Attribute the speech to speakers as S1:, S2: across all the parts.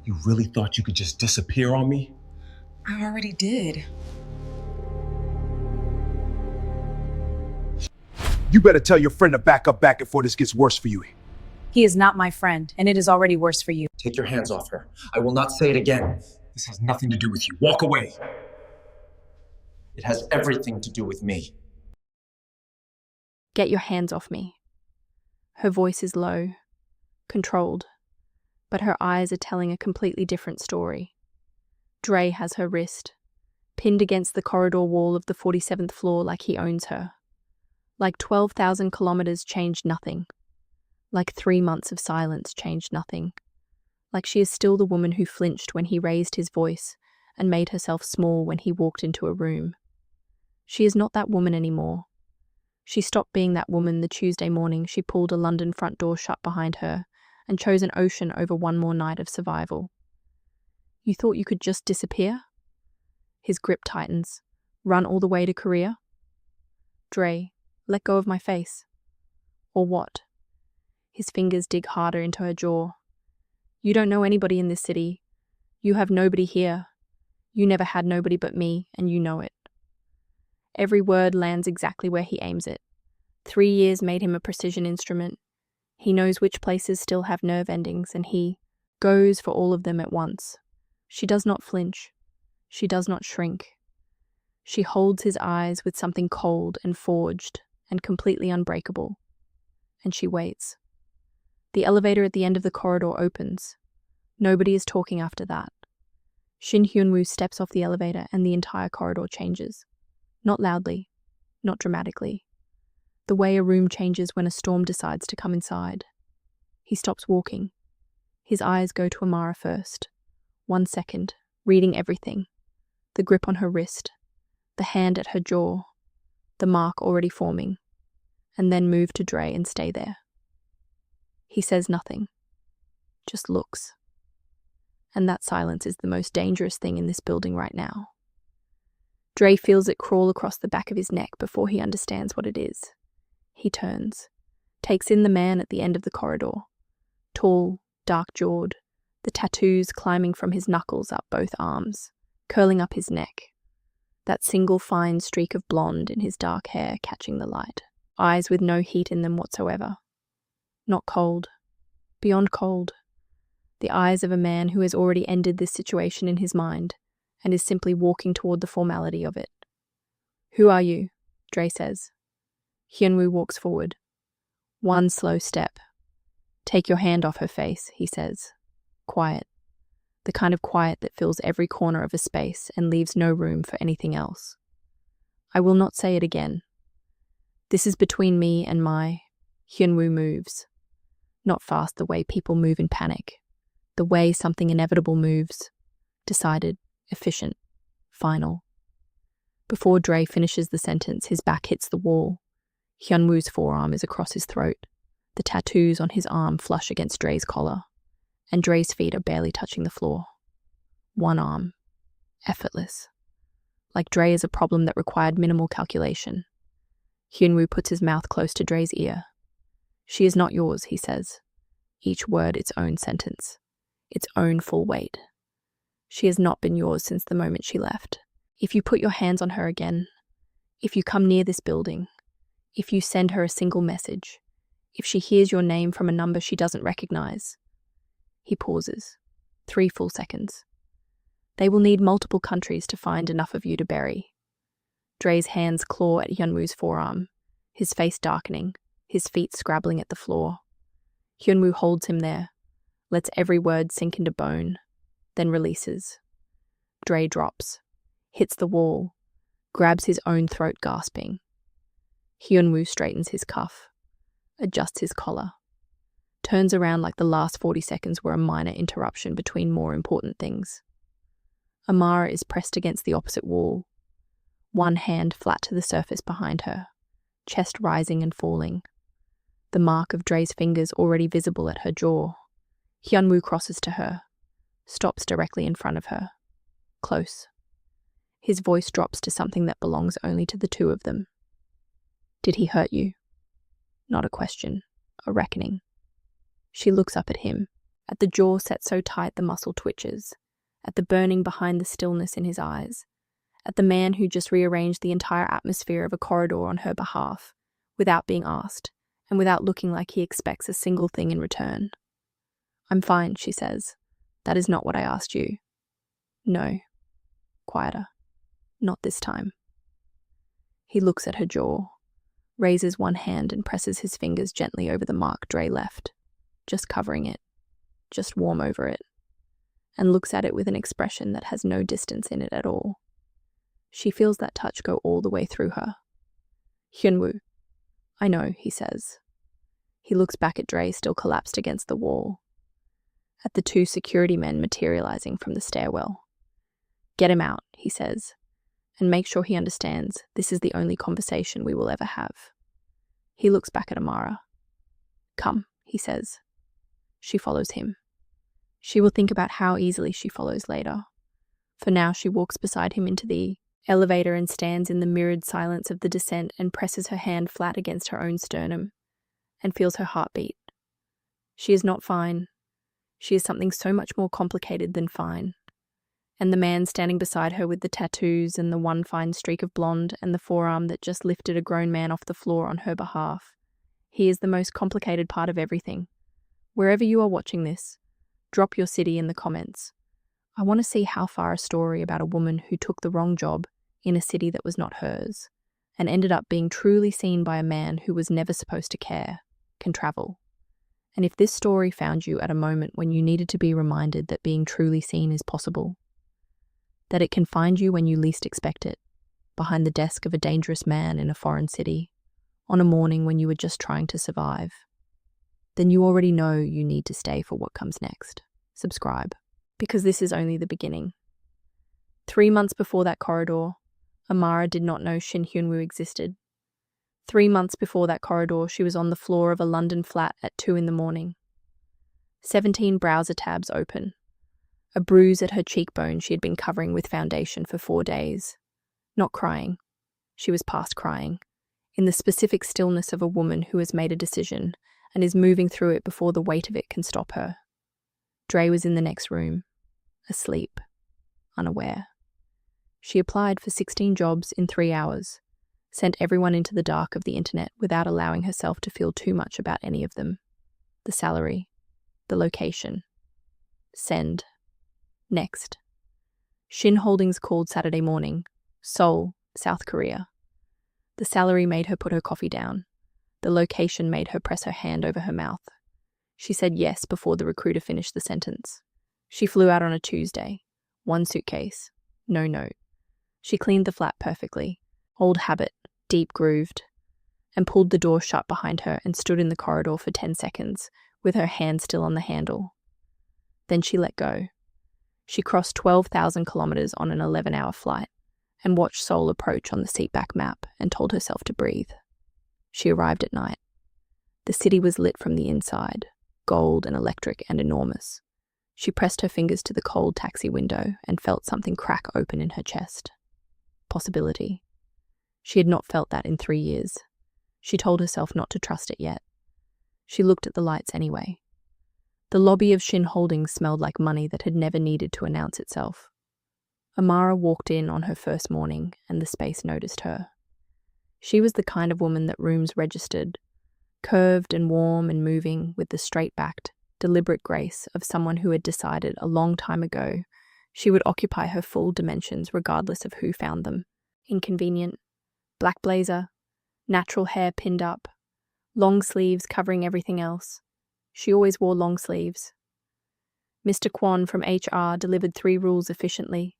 S1: You really thought you could just disappear on me?
S2: I already did.
S3: You better tell your friend to back up back before this gets worse for you.
S4: He is not my friend, and it is already worse for you.
S1: Take your hands off her. I will not say it again. This has nothing to do with you. Walk away. It has everything to do with me.
S5: Get your hands off me. Her voice is low, controlled, but her eyes are telling a completely different story. Dre has her wrist, pinned against the corridor wall of the 47th floor like he owns her. Like 12,000 kilometers changed nothing. Like 3 months of silence changed nothing. Like she is still the woman who flinched when he raised his voice and made herself small when he walked into a room. She is not that woman anymore. She stopped being that woman the Tuesday morning she pulled a London front door shut behind her and chose an ocean over one more night of survival. You thought you could just disappear? His grip tightens. Run all the way to Korea? Dre, let go of my face. Or what? His fingers dig harder into her jaw. You don't know anybody in this city. You have nobody here. You never had nobody but me, and you know it. Every word lands exactly where he aims it. 3 years made him a precision instrument. He knows which places still have nerve endings, and he goes for all of them at once. She does not flinch. She does not shrink. She holds his eyes with something cold and forged and completely unbreakable. And she waits. The elevator at the end of the corridor opens. Nobody is talking after that. Hyun Wu steps off the elevator and the entire corridor changes. Not loudly, not dramatically. The way a room changes when a storm decides to come inside. He stops walking. His eyes go to Amara first. 1 second, reading everything. The grip on her wrist, the hand at her jaw, the mark already forming, and then move to Dre and stay there. He says nothing, just looks. And that silence is the most dangerous thing in this building right now. Dre feels it crawl across the back of his neck before he understands what it is. He turns, takes in the man at the end of the corridor. Tall, dark-jawed, the tattoos climbing from his knuckles up both arms, curling up his neck. That single fine streak of blonde in his dark hair catching the light. Eyes with no heat in them whatsoever. Not cold. Beyond cold. The eyes of a man who has already ended this situation in his mind and is simply walking toward the formality of it. Who are you? Dre says. Hyun Wu walks forward. 1 slow step. Take your hand off her face, he says. Quiet. The kind of quiet that fills every corner of a space and leaves no room for anything else. I will not say it again. This is between me and my... Hyun Wu moves. Not fast the way people move in panic. The way something inevitable moves. Decided, efficient, final. Before Dre finishes the sentence, his back hits the wall. Hyun Wu's forearm is across his throat. The tattoos on his arm flush against Dre's collar. And Dre's feet are barely touching the floor. 1 arm. Effortless. Like Dre is a problem that required minimal calculation. Hyun Wu puts his mouth close to Dre's ear. She is not yours, he says. Each word its own sentence. Its own full weight. She has not been yours since the moment she left. If you put your hands on her again, if you come near this building, if you send her a single message, if she hears your name from a number she doesn't recognize. He pauses. 3 full seconds. They will need multiple countries to find enough of you to bury. Dre's hands claw at Hyun Wu's forearm, his face darkening, his feet scrabbling at the floor. Hyun Wu holds him there, lets every word sink into bone, then releases. Dre drops, hits the wall, grabs his own throat gasping. Hyun Wu straightens his cuff, adjusts his collar, turns around like the last 40 seconds were a minor interruption between more important things. Amara is pressed against the opposite wall, 1 hand flat to the surface behind her, chest rising and falling. The mark of Dre's fingers already visible at her jaw. Hyun Wu crosses to her, stops directly in front of her, close. His voice drops to something that belongs only to the two of them. Did he hurt you? Not a question, a reckoning. She looks up at him, at the jaw set so tight the muscle twitches, at the burning behind the stillness in his eyes, at the man who just rearranged the entire atmosphere of a corridor on her behalf, without being asked, and without looking like he expects a single thing in return. "I'm fine," she says. "That is not what I asked you." "No." Quieter. "Not this time." He looks at her jaw, raises one hand and presses his fingers gently over the mark Dre left, just covering it, just warm over it, and looks at it with an expression that has no distance in it at all. She feels that touch go all the way through her. "Hyun Wu." "I know," he says. He looks back at Dre still collapsed against the wall, at the two security men materializing from the stairwell. "Get him out," he says, "and make sure he understands this is the only conversation we will ever have." He looks back at Amara. "Come," he says. She follows him. She will think about how easily she follows later. For now, she walks beside him into the elevator and stands in the mirrored silence of the descent and presses her hand flat against her own sternum and feels her heart beat. She is not fine. She is something so much more complicated than fine. And the man standing beside her with the tattoos and the one fine streak of blonde and the forearm that just lifted a grown man off the floor on her behalf. He is the most complicated part of everything. Wherever you are watching this, drop your city in the comments. I want to see how far a story about a woman who took the wrong job in a city that was not hers and ended up being truly seen by a man who was never supposed to care can travel. And if this story found you at a moment when you needed to be reminded that being truly seen is possible, that it can find you when you least expect it, behind the desk of a dangerous man in a foreign city, on a morning when you were just trying to survive, then you already know you need to stay for what comes next. Subscribe, because this is only the beginning. 3 months before that corridor, Amara did not know Shin Hyun Woo existed. 3 months before that corridor, she was on the floor of a London flat at 2 a.m. 17 browser tabs open. A bruise at her cheekbone she had been covering with foundation for 4 days. Not crying. She was past crying. In the specific stillness of a woman who has made a decision and is moving through it before the weight of it can stop her. Dre was in the next room, asleep, unaware. She applied for 16 jobs in 3 hours, sent everyone into the dark of the internet without allowing herself to feel too much about any of them. The salary, the location. Send. Next. Shin Holdings called Saturday morning, Seoul, South Korea. The salary made her put her coffee down. The location made her press her hand over her mouth. She said yes before the recruiter finished the sentence. She flew out on a Tuesday. 1 suitcase. No note. She cleaned the flat perfectly. Old habit, deep grooved. And pulled the door shut behind her and stood in the corridor for 10 seconds, with her hand still on the handle. Then she let go. She crossed 12,000 kilometers on an 11-hour flight and watched Seoul approach on the seatback map and told herself to breathe. She arrived at night. The city was lit from the inside, gold and electric and enormous. She pressed her fingers to the cold taxi window and felt something crack open in her chest. Possibility. She had not felt that in 3 years. She told herself not to trust it yet. She looked at the lights anyway. The lobby of Shin Holdings smelled like money that had never needed to announce itself. Amara walked in on her first morning and the space noticed her. She was the kind of woman that rooms registered, curved and warm and moving with the straight-backed, deliberate grace of someone who had decided a long time ago she would occupy her full dimensions regardless of who found them. Inconvenient, black blazer, natural hair pinned up, long sleeves covering everything else. She always wore long sleeves. Mr. Kwon from HR delivered 3 rules efficiently.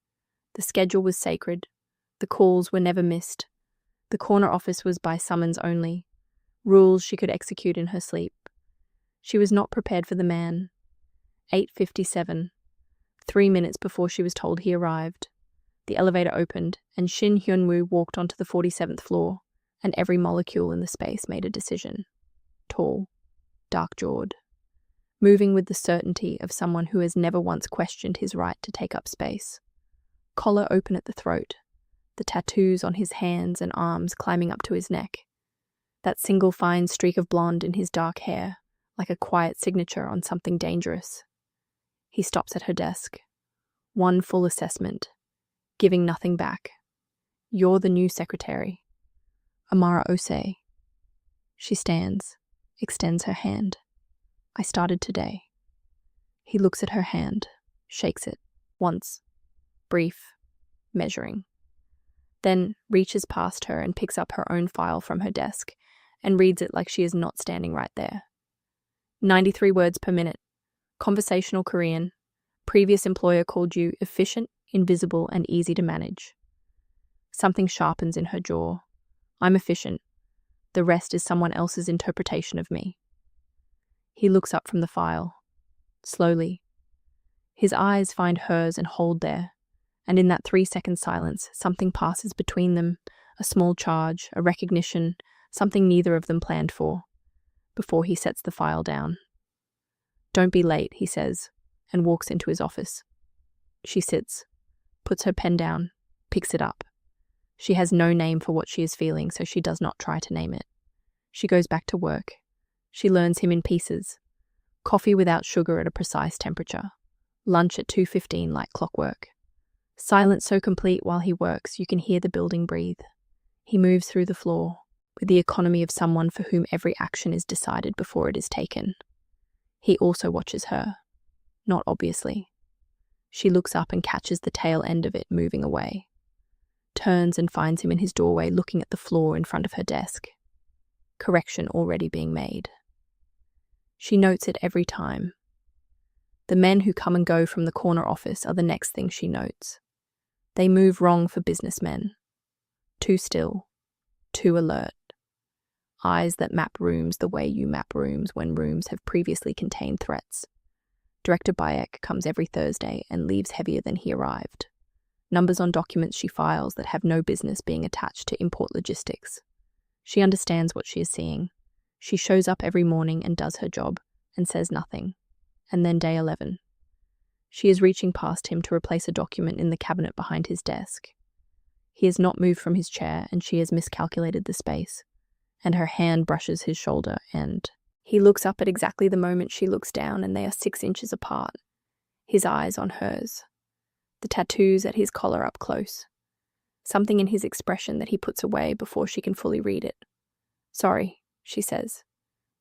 S5: The schedule was sacred. The calls were never missed. The corner office was by summons only. Rules she could execute in her sleep. She was not prepared for the man. 8:57. 3 minutes before she was told he arrived. The elevator opened, and Shin Hyun Woo walked onto the 47th floor, and every molecule in the space made a decision. Tall, dark-jawed, moving with the certainty of someone who has never once questioned his right to take up space. Collar open at the throat, the tattoos on his hands and arms climbing up to his neck. That single fine streak of blonde in his dark hair, like a quiet signature on something dangerous. He stops at her desk. One full assessment, giving nothing back. You're the new secretary. Amara Osei. She stands, extends her hand. I started today. He looks at her hand, shakes it, once, brief, measuring. Then reaches past her and picks up her own file from her desk and reads it like she is not standing right there. 93 words per minute. Conversational Korean. Previous employer called you efficient, invisible, and easy to manage. Something sharpens in her jaw. I'm efficient. The rest is someone else's interpretation of me. He looks up from the file. Slowly. His eyes find hers and hold there, and in that 3-second silence, something passes between them, a small charge, a recognition, something neither of them planned for, before he sets the file down. Don't be late, he says, and walks into his office. She sits, puts her pen down, picks it up. She has no name for what she is feeling, so she does not try to name it. She goes back to work. She learns him in pieces. Coffee without sugar at a precise temperature. Lunch at 2:15 like clockwork. Silence so complete while he works you can hear the building breathe. He moves through the floor, with the economy of someone for whom every action is decided before it is taken. He also watches her. Not obviously. She looks up and catches the tail end of it moving away. Turns and finds him in his doorway looking at the floor in front of her desk. Correction already being made. She notes it every time. The men who come and go from the corner office are the next thing she notes. They move wrong for businessmen. Too still. Too alert. Eyes that map rooms the way you map rooms when rooms have previously contained threats. Director Bayek comes every Thursday and leaves heavier than he arrived. Numbers on documents she files that have no business being attached to import logistics. She understands what she is seeing. She shows up every morning and does her job, and says nothing. And then day 11. She is reaching past him to replace a document in the cabinet behind his desk. He has not moved from his chair, and she has miscalculated the space, and her hand brushes his shoulder, and he looks up at exactly the moment she looks down, and they are 6 inches apart, his eyes on hers. The tattoos at his collar up close. Something in his expression that he puts away before she can fully read it. Sorry, she says.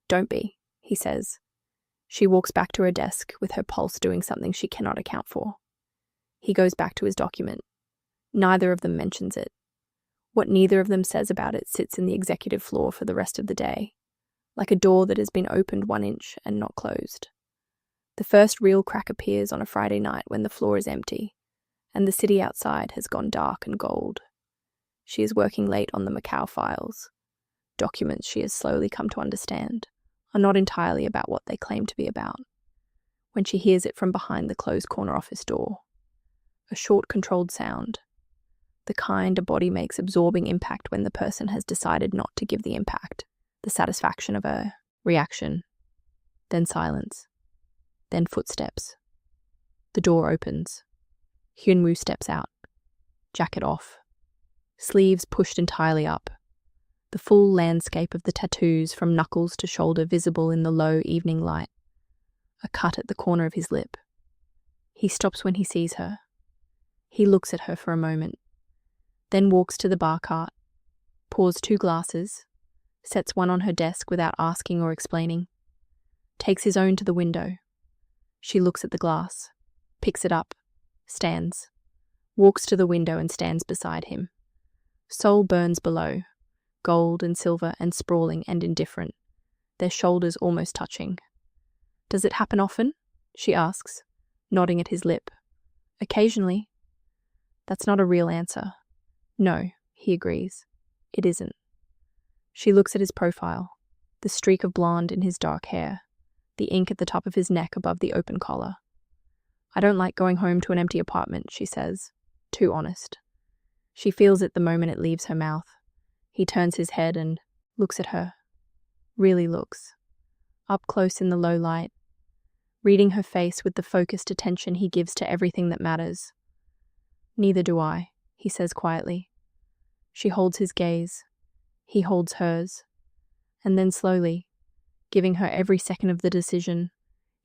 S5: Don't be, he says. She walks back to her desk with her pulse doing something she cannot account for. He goes back to his document. Neither of them mentions it. What neither of them says about it sits in the executive floor for the rest of the day, like a door that has been opened 1 inch and not closed. The first real crack appears on a Friday night when the floor is empty, and the city outside has gone dark and gold. She is working late on the Macau files. Documents she has slowly come to understand are not entirely about what they claim to be about. When she hears it from behind the closed corner office door. A short controlled sound. The kind a body makes absorbing impact when the person has decided not to give the impact. The satisfaction of a reaction. Then silence. Then footsteps. The door opens. Hyun Wu steps out. Jacket off. Sleeves pushed entirely up. The full landscape of the tattoos from knuckles to shoulder visible in the low evening light. A cut at the corner of his lip. He stops when he sees her. He looks at her for a moment. Then walks to the bar cart. Pours 2 glasses. Sets one on her desk without asking or explaining. Takes his own to the window. She looks at the glass. Picks it up. Stands. Walks to the window and stands beside him. Seoul burns below. Gold and silver and sprawling and indifferent. Their shoulders almost touching. Does it happen often? She asks, nodding at his lip. Occasionally. That's not a real answer. No, he agrees. It isn't. She looks at his profile, the streak of blonde in his dark hair, the ink at the top of his neck above the open collar. I don't like going home to an empty apartment, she says, too honest. She feels it the moment it leaves her mouth. He turns his head and looks at her. Really looks. Up close in the low light, reading her face with the focused attention he gives to everything that matters. Neither do I, he says quietly. She holds his gaze. He holds hers. And then slowly, giving her every second of the decision,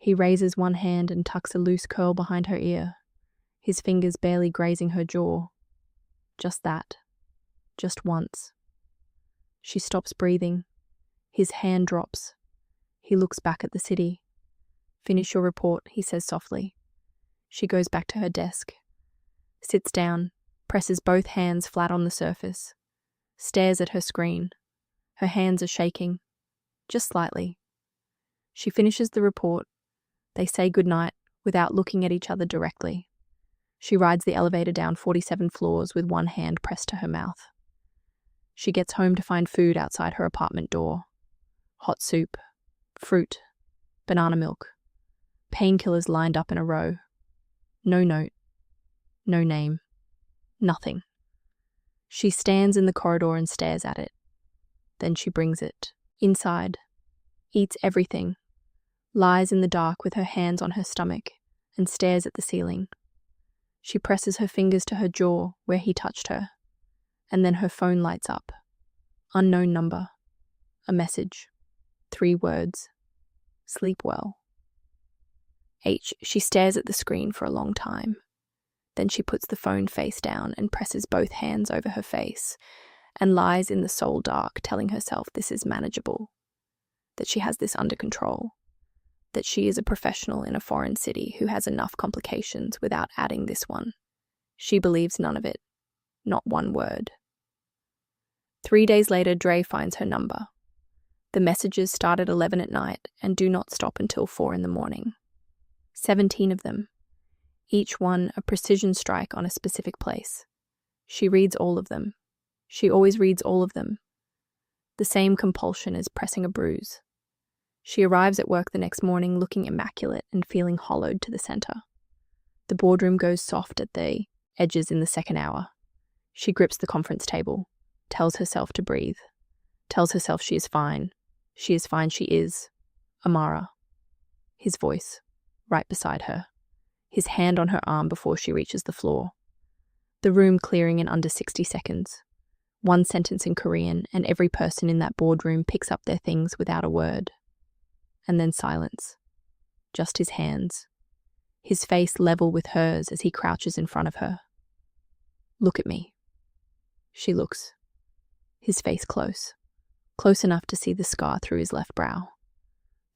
S5: He raises one hand and tucks a loose curl behind her ear, his fingers barely grazing her jaw. Just that. Just once. She stops breathing. His hand drops. He looks back at the city. "Finish your report," he says softly. She goes back to her desk, sits down, presses both hands flat on the surface, stares at her screen. Her hands are shaking, just slightly. She finishes the report. They say goodnight without looking at each other directly. She rides the elevator down 47 floors with one hand pressed to her mouth. She gets home to find food outside her apartment door. Hot soup, fruit, banana milk, painkillers lined up in a row. No note, no name, nothing. She stands in the corridor and stares at it. Then she brings it inside, eats everything, lies in the dark with her hands on her stomach, and stares at the ceiling. She presses her fingers to her jaw where he touched her, and then her phone lights up. Unknown number. A message. 3 words. Sleep well. She stares at the screen for a long time. Then she puts the phone face down and presses both hands over her face and lies in the soul dark, telling herself this is manageable, that she has this under control, that she is a professional in a foreign city who has enough complications without adding this one. She believes none of it, not one word. 3 days later, Dre finds her number. The messages start at 11 at night and do not stop until 4 in the morning. 17 of them, each one a precision strike on a specific place. She reads all of them. She always reads all of them. The same compulsion as pressing a bruise. She arrives at work the next morning looking immaculate and feeling hollowed to the center. The boardroom goes soft at the edges in the second hour. She grips the conference table, tells herself to breathe, tells herself she is fine. She is fine, she is. Amara. His voice, right beside her. His hand on her arm before she reaches the floor. The room clearing in under 60 seconds. One sentence in Korean, and every person in that boardroom picks up their things without a word. And then silence. Just his hands. His face level with hers as he crouches in front of her. "Look at me." She looks. His face close. Close enough to see the scar through his left brow.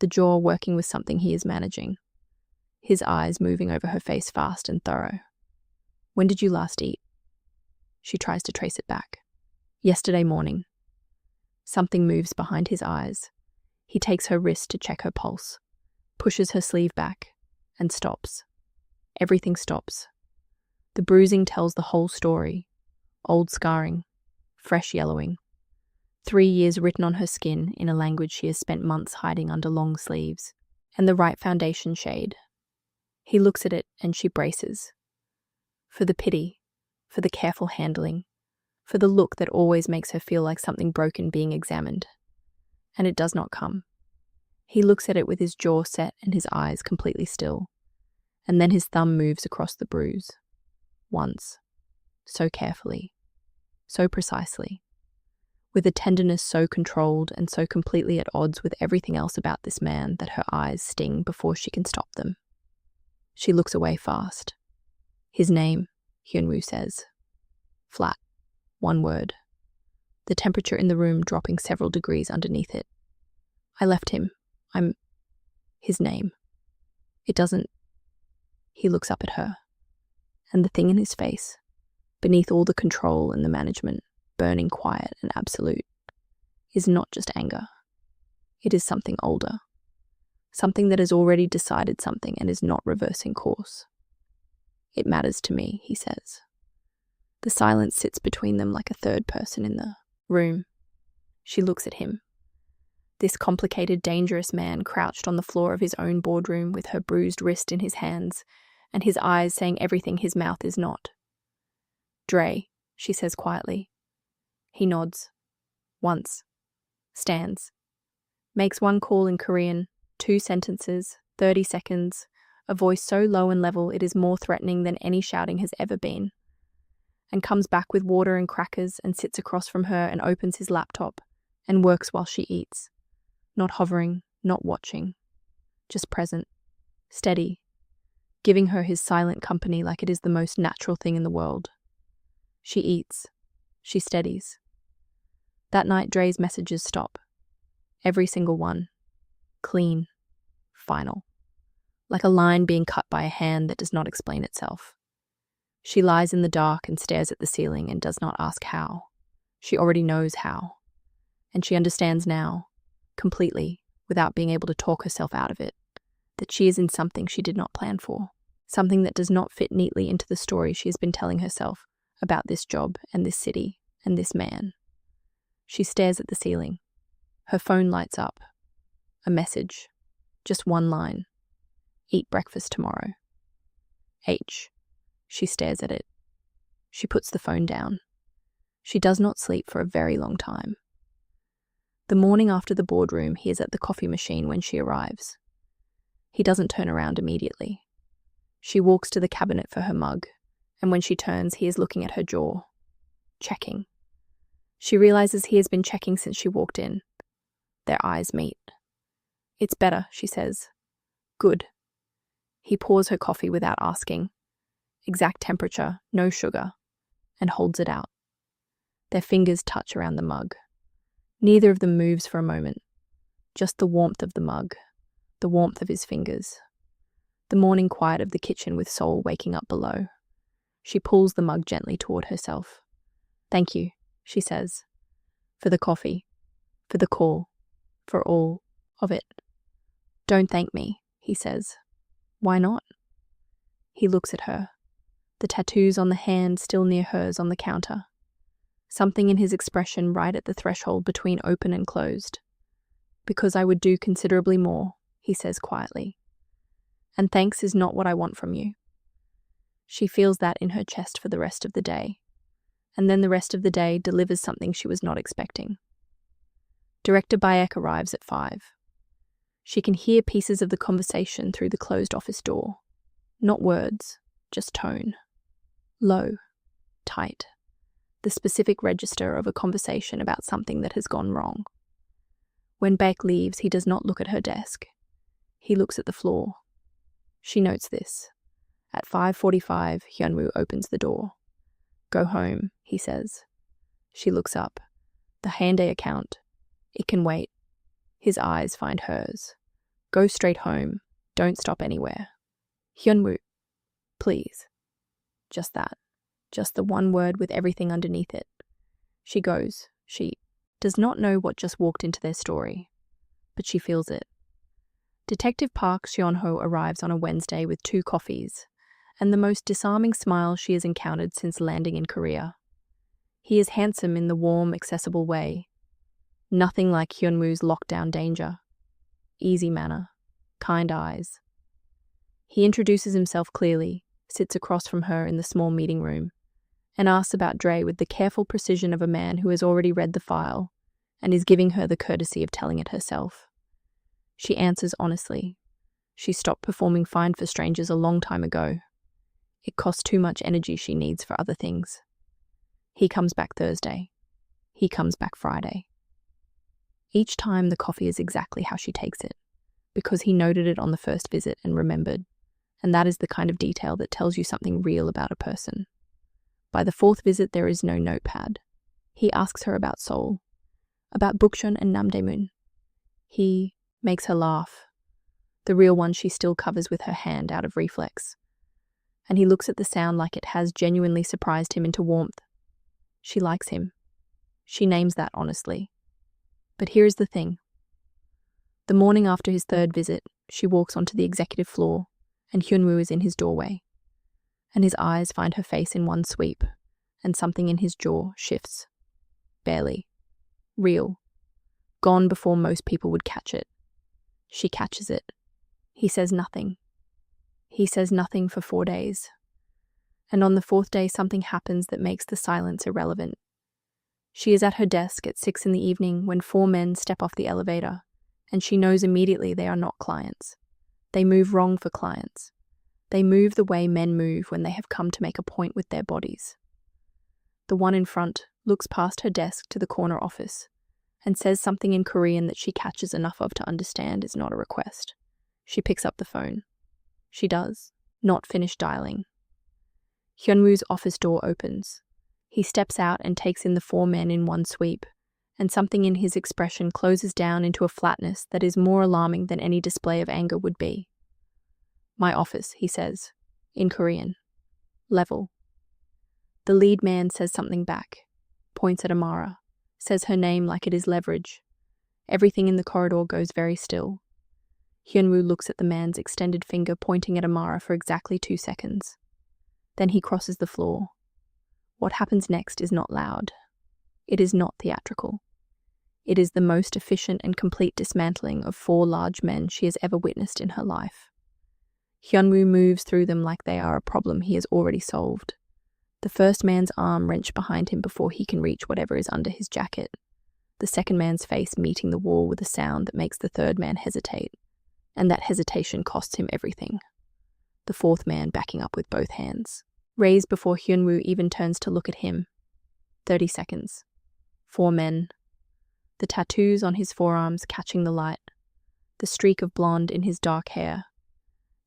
S5: The jaw working with something he is managing. His eyes moving over her face fast and thorough. "When did you last eat?" She tries to trace it back. "Yesterday morning." Something moves behind his eyes. He takes her wrist to check her pulse, pushes her sleeve back, and stops. Everything stops. The bruising tells the whole story. Old scarring, fresh yellowing. 3 years written on her skin in a language she has spent months hiding under long sleeves, and the right foundation shade. He looks at it and she braces. For the pity, for the careful handling, for the look that always makes her feel like something broken being examined. And it does not come. He looks at it with his jaw set and his eyes completely still, and then his thumb moves across the bruise. Once. So carefully. So precisely. With a tenderness so controlled and so completely at odds with everything else about this man that her eyes sting before she can stop them. She looks away fast. His name, Hyun Wu says. Flat. One word. The temperature in the room dropping several degrees underneath it. "I left him. His name. It doesn't." He looks up at her. And the thing in his face, beneath all the control and the management, burning quiet and absolute, is not just anger. It is something older. Something that has already decided something and is not reversing course. "It matters to me," he says. The silence sits between them like a third person in the room. She looks at him. This complicated, dangerous man crouched on the floor of his own boardroom with her bruised wrist in his hands, and his eyes saying everything his mouth is not. "Dre," she says quietly. He nods. Once. Stands. Makes one call in Korean, 2 sentences, 30 seconds, a voice so low and level it is more threatening than any shouting has ever been. And comes back with water and crackers and sits across from her and opens his laptop and works while she eats. Not hovering, not watching. Just present. steady, giving her his silent company like it is the most natural thing in the world. She eats. She steadies. That night, Dre's messages stop. Every single one. Clean. Final. Like a line being cut by a hand that does not explain itself. She lies in the dark and stares at the ceiling and does not ask how. She already knows how. And she understands now, completely, without being able to talk herself out of it, that she is in something she did not plan for. Something that does not fit neatly into the story she has been telling herself about this job and this city and this man. She stares at the ceiling. Her phone lights up. A message. Just one line. Eat breakfast tomorrow. H. She stares at it. She puts the phone down. She does not sleep for a very long time. The morning after the boardroom, he is at the coffee machine when she arrives. He doesn't turn around immediately. She walks to the cabinet for her mug, and when she turns, he is looking at her jaw. Checking. She realizes he has been checking since she walked in. Their eyes meet. It's better, she says. Good. He pours her coffee without asking. Exact temperature, no sugar, and holds it out. Their fingers touch around the mug. Neither of them moves for a moment. Just the warmth of the mug, the warmth of his fingers. The morning quiet of the kitchen with Seoul waking up below. She pulls the mug gently toward herself. Thank you, she says. For the coffee. For the call. For all of it. Don't thank me, he says. Why not? He looks at her. The tattoos on the hand still near hers on the counter. Something in his expression right at the threshold between open and closed. Because I would do considerably more, he says quietly. And thanks is not what I want from you. She feels that in her chest for the rest of the day. And then the rest of the day delivers something she was not expecting. Director Bayek arrives at 5. She can hear pieces of the conversation through the closed office door. Not words, just tone. Low, tight. The specific register of a conversation about something that has gone wrong. When Baek leaves, he does not look at her desk. He looks at the floor. She notes this. At 5:45, Hyun Wu opens the door. Go home, he says. She looks up. The Hyundai account. It can wait. His eyes find hers. Go straight home. Don't stop anywhere. Hyun Wu, please. Just that. Just the one word with everything underneath it. She goes. She does not know what just walked into their story, but she feels it. Detective Park Seon-ho arrives on a Wednesday with 2 coffees, and the most disarming smile she has encountered since landing in Korea. He is handsome in the warm, accessible way. Nothing like Hyun Woo's lockdown danger. Easy manner. Kind eyes. He introduces himself clearly, sits across from her in the small meeting room, and asks about Dre with the careful precision of a man who has already read the file and is giving her the courtesy of telling it herself. She answers honestly. She stopped performing Fine for Strangers a long time ago. It costs too much energy she needs for other things. He comes back Thursday. He comes back Friday. Each time the coffee is exactly how she takes it, because he noted it on the first visit and remembered, and that is the kind of detail that tells you something real about a person. By the 4th visit, there is no notepad. He asks her about Seoul, about Bukchon and Namdaemun. He makes her laugh, the real one she still covers with her hand out of reflex. And he looks at the sound like it has genuinely surprised him into warmth. She likes him. She names that honestly. But here is the thing. The morning after his 3rd visit, she walks onto the executive floor, and Hyun Woo is in his doorway. And his eyes find her face in one sweep, and something in his jaw shifts. Barely. Real. Gone before most people would catch it. She catches it. He says nothing. He says nothing for 4 days. And on the 4th day, something happens that makes the silence irrelevant. She is at her desk at 6 in the evening when 4 men step off the elevator, and she knows immediately they are not clients. They move wrong for clients. They move the way men move when they have come to make a point with their bodies. The one in front looks past her desk to the corner office and says something in Korean that she catches enough of to understand is not a request. She picks up the phone. She does, not finish dialing. Hyun Wu's office door opens. He steps out and takes in the four men in one sweep, and something in his expression closes down into a flatness that is more alarming than any display of anger would be. "My office," he says, in Korean. "Level." The lead man says something back, points at Amara, says her name like it is leverage. Everything in the corridor goes very still. Hyun Wu looks at the man's extended finger pointing at Amara for exactly 2 seconds. Then he crosses the floor. What happens next is not loud. It is not theatrical. It is the most efficient and complete dismantling of 4 large men she has ever witnessed in her life. Hyun Wu moves through them like they are a problem he has already solved. The first man's arm wrenched behind him before he can reach whatever is under his jacket. The second man's face meeting the wall with a sound that makes the third man hesitate. And that hesitation costs him everything. The fourth man backing up with both hands, raised before Hyun Wu even turns to look at him. 30 seconds. 4 men. The tattoos on his forearms catching the light. The streak of blonde in his dark hair.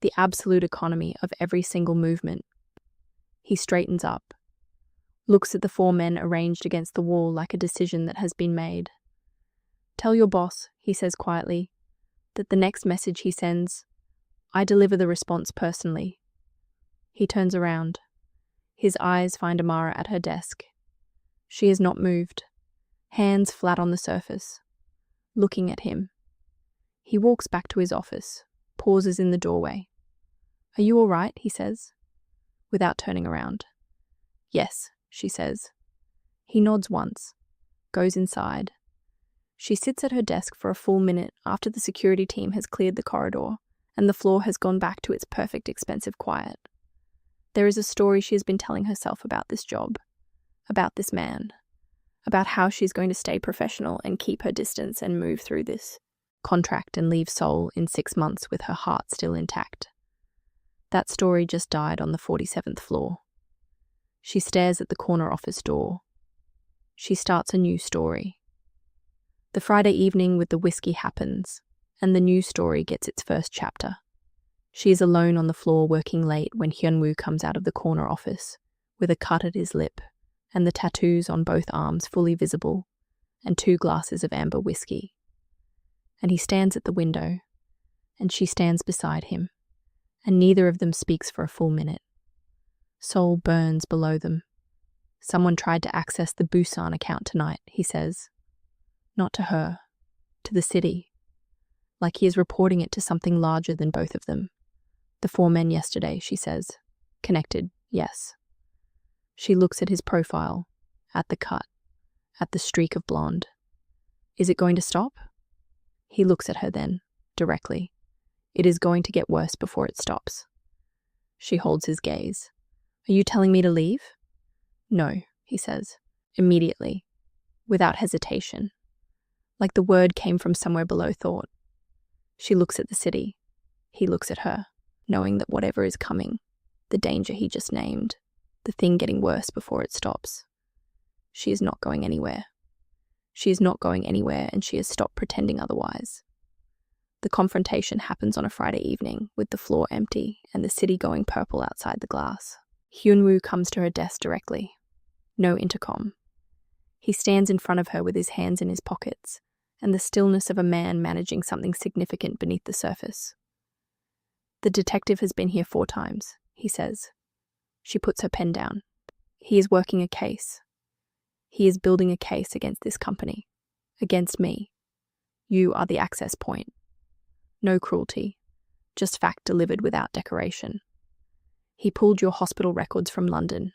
S5: The absolute economy of every single movement. He straightens up, looks at the 4 men arranged against the wall like a decision that has been made. "Tell your boss," he says quietly, "that the next message he sends, I deliver the response personally." He turns around. His eyes find Amara at her desk. She has not moved, hands flat on the surface, looking at him. He walks back to his office, pauses in the doorway. "Are you all right?" he says, without turning around. "Yes," she says. He nods once, goes inside. She sits at her desk for a full minute after the security team has cleared the corridor and the floor has gone back to its perfect expensive quiet. There is a story she has been telling herself about this job, about this man, about how she's going to stay professional and keep her distance and move through this contract and leave Seoul in 6 months with her heart still intact. That story just died on the 47th floor. She stares at the corner office door. She starts a new story. The Friday evening with the whiskey happens, and the new story gets its first chapter. She is alone on the floor working late when Hyun Wu comes out of the corner office, with a cut at his lip, and the tattoos on both arms fully visible, and 2 glasses of amber whiskey. And he stands at the window, and she stands beside him, and neither of them speaks for a full minute. Seoul burns below them. "Someone tried to access the Busan account tonight," he says. Not to her, to the city. Like he is reporting it to something larger than both of them. "The 4 men yesterday," she says. "Connected, yes." She looks at his profile, at the cut, at the streak of blonde. Is it going to stop? He looks at her then, directly. It is going to get worse before it stops. She holds his gaze. "Are you telling me to leave?" "No," he says, immediately, without hesitation. Like the word came from somewhere below thought. She looks at the city. He looks at her, knowing that whatever is coming, the danger he just named, the thing getting worse before it stops. She is not going anywhere. She is not going anywhere, and she has stopped pretending otherwise. The confrontation happens on a Friday evening, with the floor empty and the city going purple outside the glass. Hyun Wu comes to her desk directly. No intercom. He stands in front of her with his hands in his pockets, and the stillness of a man managing something significant beneath the surface. "The detective has been here 4 times, he says. She puts her pen down. "He is working a case. He is building a case against this company. Against me. You are the access point. No cruelty. Just fact delivered without decoration. He pulled your hospital records from London,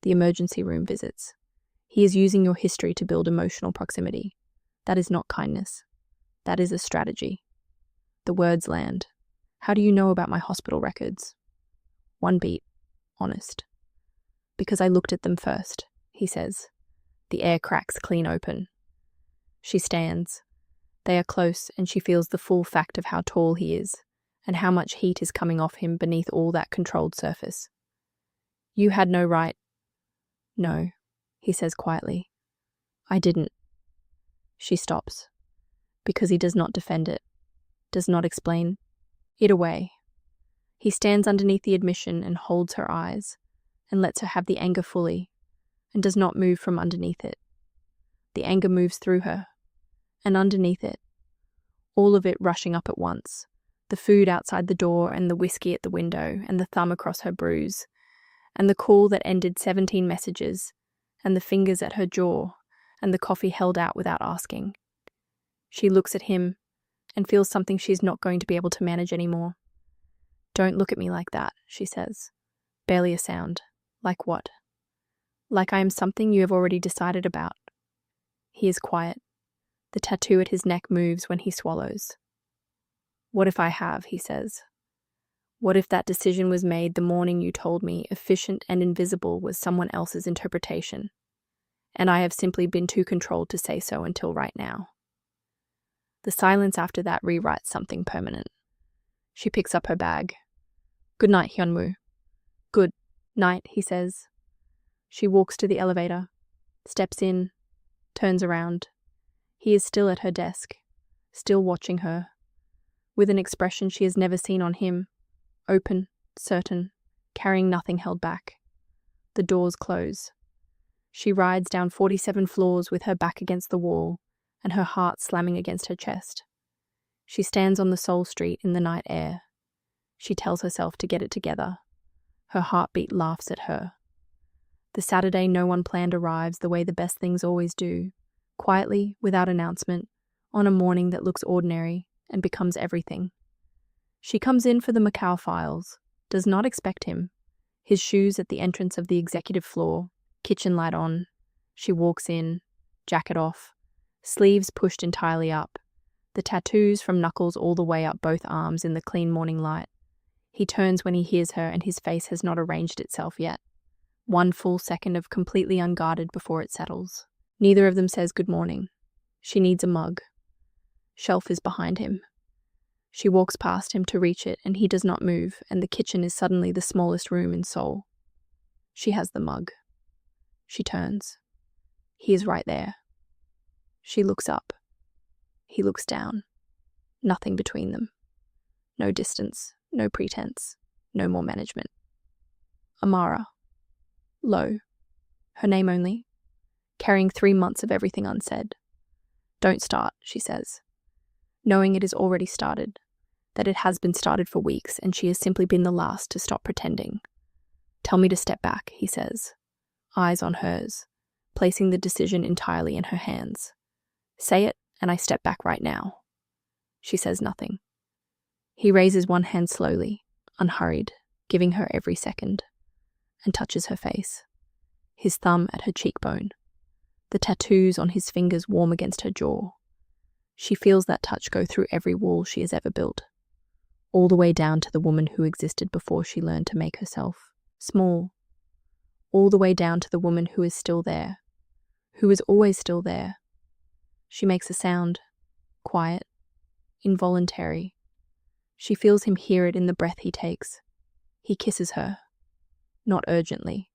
S5: the emergency room visits. He is using your history to build emotional proximity. That is not kindness. That is a strategy." The words land. "How do you know about my hospital records?" 1 beat. Honest. "Because I looked at them first," he says. The air cracks clean open. She stands. They are close, and she feels the full fact of how tall he is, and how much heat is coming off him beneath all that controlled surface. "You had no right." "No," he says quietly. "I didn't." She stops. Because he does not defend it, does not explain it away. He stands underneath the admission and holds her eyes, and lets her have the anger fully, and does not move from underneath it. The anger moves through her, and underneath it, all of it rushing up at once, the food outside the door and the whiskey at the window and the thumb across her bruise, and the call that ended 17 messages, and the fingers at her jaw, and the coffee held out without asking. She looks at him and feels something she's not going to be able to manage anymore. "Don't look at me like that," she says. Barely a sound. Like what? Like I am something you have already decided about. He is quiet. The tattoo at his neck moves when he swallows. "What if I have?" he says. "What if that decision was made the morning you told me efficient and invisible was someone else's interpretation, and I have simply been too controlled to say so until right now?" The silence after that rewrites something permanent. She picks up her bag. "Good night, Hyun Wu." "Good night," he says. She walks to the elevator, steps in, turns around. He is still at her desk, still watching her, with an expression she has never seen on him, open, certain, carrying nothing held back. The doors close. She rides down 47 floors with her back against the wall and her heart slamming against her chest. She stands on the Seoul street in the night air. She tells herself to get it together. Her heartbeat laughs at her. The Saturday no one planned arrives the way the best things always do, quietly, without announcement, on a morning that looks ordinary and becomes everything. She comes in for the Macau files, does not expect him. His shoes at the entrance of the executive floor, kitchen light on. She walks in, jacket off, sleeves pushed entirely up, the tattoos from knuckles all the way up both arms in the clean morning light. He turns when he hears her and his face has not arranged itself yet. 1 full second of completely unguarded before it settles. Neither of them says good morning. She needs a mug. Shelf is behind him. She walks past him to reach it and he does not move, and the kitchen is suddenly the smallest room in Seoul. She has the mug. She turns. He is right there. She looks up. He looks down. Nothing between them. No distance, no pretense, no more management. Amara. Low. Her name only. Carrying 3 months of everything unsaid. "Don't start," she says. Knowing it is already started, that it has been started for weeks and she has simply been the last to stop pretending. "Tell me to step back," he says, eyes on hers, placing the decision entirely in her hands. "Say it, and I step back right now." She says nothing. He raises one hand slowly, unhurried, giving her every second, and touches her face, his thumb at her cheekbone, the tattoos on his fingers warm against her jaw. She feels that touch go through every wall she has ever built, all the way down to the woman who existed before she learned to make herself small, all the way down to the woman who is still there, who is always still there. She makes a sound, quiet, involuntary. She feels him hear it in the breath he takes. He kisses her, not urgently,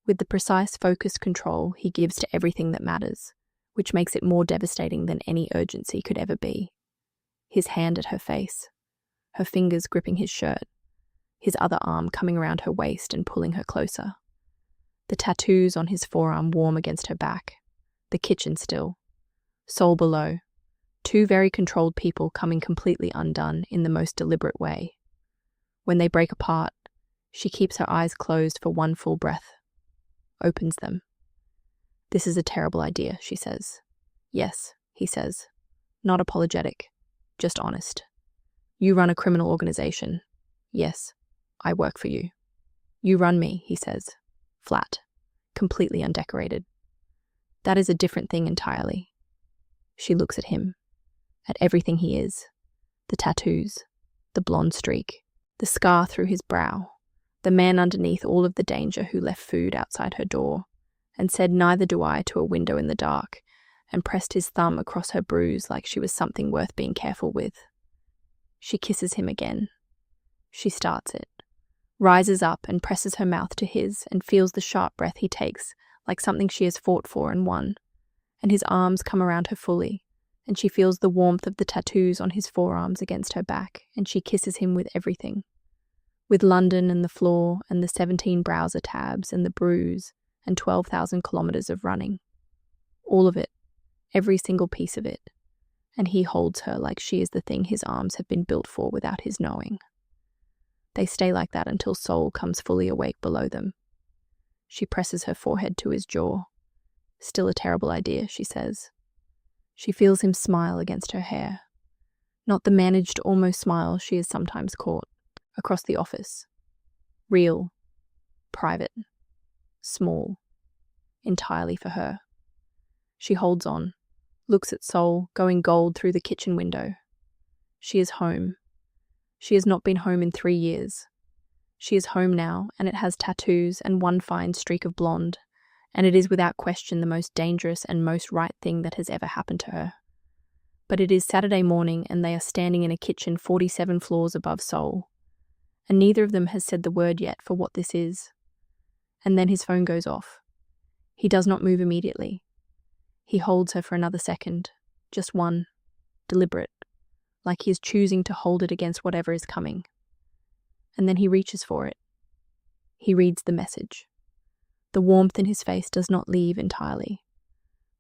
S5: with the precise focused control he gives to everything that matters, which makes it more devastating than any urgency could ever be. His hand at her face, her fingers gripping his shirt, his other arm coming around her waist and pulling her closer. The tattoos on his forearm warm against her back, the kitchen still, Seoul below, 2 very controlled people coming completely undone in the most deliberate way. When they break apart, she keeps her eyes closed for 1 full breath, opens them. "This is a terrible idea," she says. "Yes," he says, not apologetic, just honest. "You run a criminal organization. Yes, I work for you. You run me," he says, flat, completely undecorated. "That is a different thing entirely." She looks at him, at everything he is, the tattoos, the blonde streak, the scar through his brow, the man underneath all of the danger who left food outside her door, and said "neither do I" to a window in the dark, and pressed his thumb across her bruise like she was something worth being careful with. She kisses him again. She starts it, rises up and presses her mouth to his and feels the sharp breath he takes like something she has fought for and won, and his arms come around her fully, and she feels the warmth of the tattoos on his forearms against her back, and she kisses him with everything. with London and the floor and the 17 browser tabs and the bruise and 12,000 kilometers of running. All of it, every single piece of it. And he holds her like she is the thing his arms have been built for without his knowing. They stay like that until Seoul comes fully awake below them. She presses her forehead to his jaw. Still a terrible idea, she says. She feels him smile against her hair. Not the managed almost smile she is sometimes caught across the office. Real, private, small, entirely for her. She holds on, looks at Seoul going gold through the kitchen window. She is home. She has not been home in 3 years. She is home now, and it has tattoos and one fine streak of blonde, and it is without question the most dangerous and most right thing that has ever happened to her. But it is Saturday morning, and they are standing in a kitchen 47 floors above Seoul, and neither of them has said the word yet for what this is. And then his phone goes off. He does not move immediately. He holds her for another second, just one, deliberate, like he is choosing to hold it against whatever is coming. And then he reaches for it. He reads the message. The warmth in his face does not leave entirely,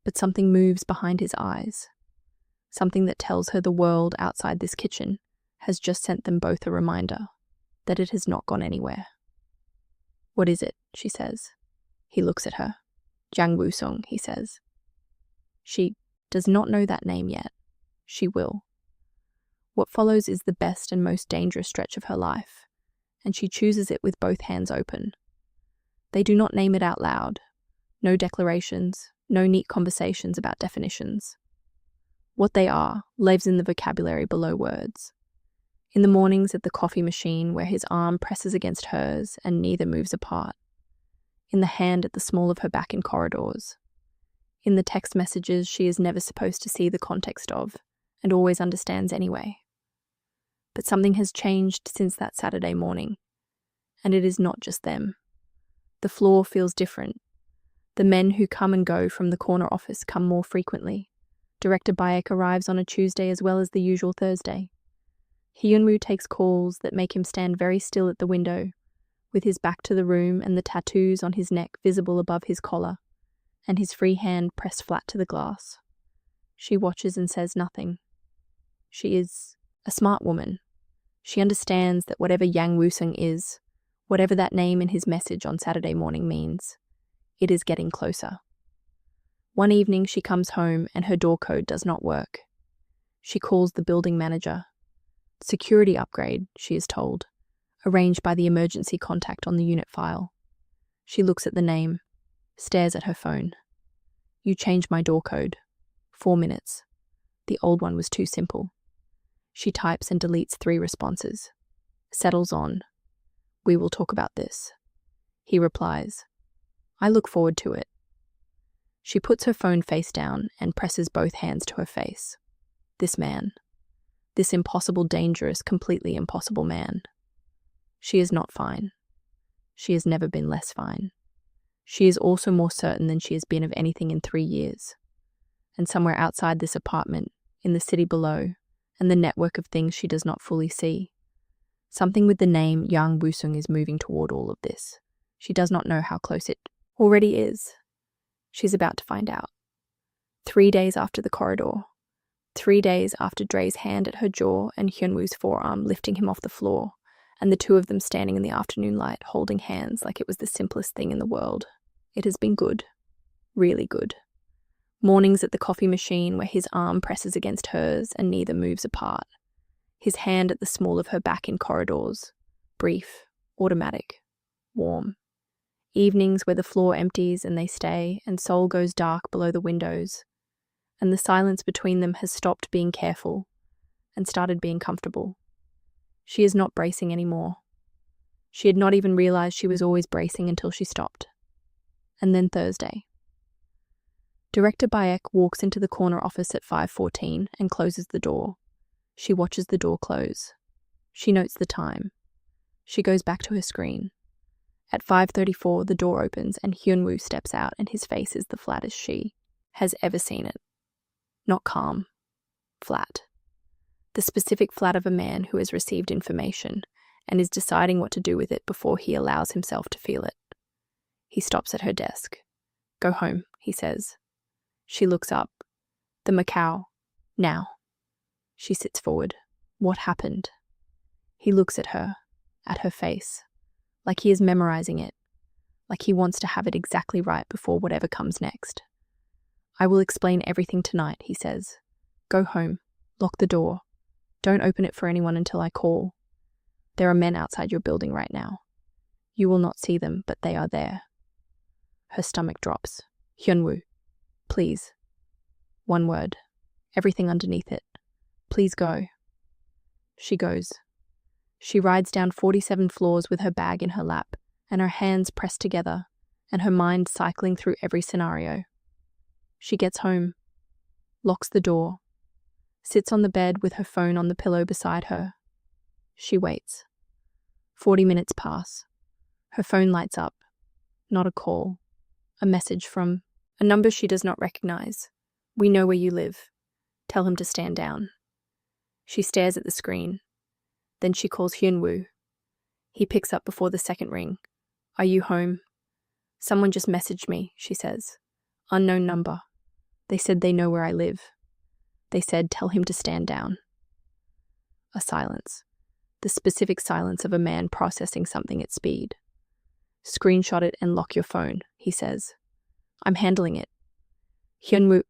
S5: but something moves behind his eyes, something that tells her the world outside this kitchen has just sent them both a reminder that it has not gone anywhere. "What is it?" she says. He looks at her. "Jang Woo-sung," he says. She does not know that name yet. She will. What follows is the best and most dangerous stretch of her life, and she chooses it with both hands open. They do not name it out loud. No declarations, no neat conversations about definitions. What they are lives in the vocabulary below words. In the mornings at the coffee machine where his arm presses against hers and neither moves apart. In the hand at the small of her back in corridors. In the text messages she is never supposed to see the context of and always understands anyway. But something has changed since that Saturday morning, and it is not just them. The floor feels different. The men who come and go from the corner office come more frequently. Director Bayek arrives on a Tuesday as well as the usual Thursday. Hyun Wu takes calls that make him stand very still at the window, with his back to the room and the tattoos on his neck visible above his collar, and his free hand pressed flat to the glass. She watches and says nothing. She is a smart woman. She understands that whatever Yang Woo-sung is, whatever that name in his message on Saturday morning means, it is getting closer. One evening she comes home and her door code does not work. She calls the building manager. Security upgrade, she is told, arranged by the emergency contact on the unit file. She looks at the name, stares at her phone. "You changed my door code. 4 minutes. The old one was too simple." She types and deletes 3 responses. Settles on. "We will talk about this." He replies, "I look forward to it." She puts her phone face down and presses both hands to her face. This man. This impossible, dangerous, completely impossible man. She is not fine. She has never been less fine. She is also more certain than she has been of anything in 3 years. And somewhere outside this apartment, in the city below, and the network of things she does not fully see, something with the name Yang Woo-sung is moving toward all of this. She does not know how close it already is. She's about to find out. 3 days after the corridor. 3 days after Dre's hand at her jaw and Hyun Woo's forearm lifting him off the floor, and the two of them standing in the afternoon light holding hands like it was the simplest thing in the world. It has been good. Really good. Mornings at the coffee machine where his arm presses against hers and neither moves apart. His hand at the small of her back in corridors. Brief, automatic, warm. Evenings where the floor empties and they stay and Seoul goes dark below the windows, and the silence between them has stopped being careful and started being comfortable. She is not bracing anymore. She had not even realized she was always bracing until she stopped. And then Thursday. Director Bayek walks into the corner office at 5:14 and closes the door. She watches the door close. She notes the time. She goes back to her screen. At 5:34, the door opens and Hyun Woo steps out, and his face is the flattest she has ever seen it. Not calm. Flat. The specific flat of a man who has received information and is deciding what to do with it before he allows himself to feel it. He stops at her desk. "Go home," he says. She looks up. "The Macau. Now." She sits forward. "What happened?" He looks at her face, like he is memorizing it, like he wants to have it exactly right before whatever comes next. "I will explain everything tonight," he says. "Go home. Lock the door. Don't open it for anyone until I call. There are men outside your building right now. You will not see them, but they are there." Her stomach drops. "Hyun Wu, please." One word. Everything underneath it. "Please go." She goes. She rides down 47 floors with her bag in her lap and her hands pressed together and her mind cycling through every scenario. She gets home, locks the door, sits on the bed with her phone on the pillow beside her. She waits. 40 minutes pass. Her phone lights up. Not a call. A message from a number she does not recognize. "We know where you live. Tell him to stand down." She stares at the screen. Then she calls Hyun Wu. He picks up before the second ring. "Are you home?" "Someone just messaged me," she says. "Unknown number. They said they know where I live. They said tell him to stand down." A silence. The specific silence of a man processing something at speed. "Screenshot it and lock your phone," he says. "I'm handling it." Hyun Wu.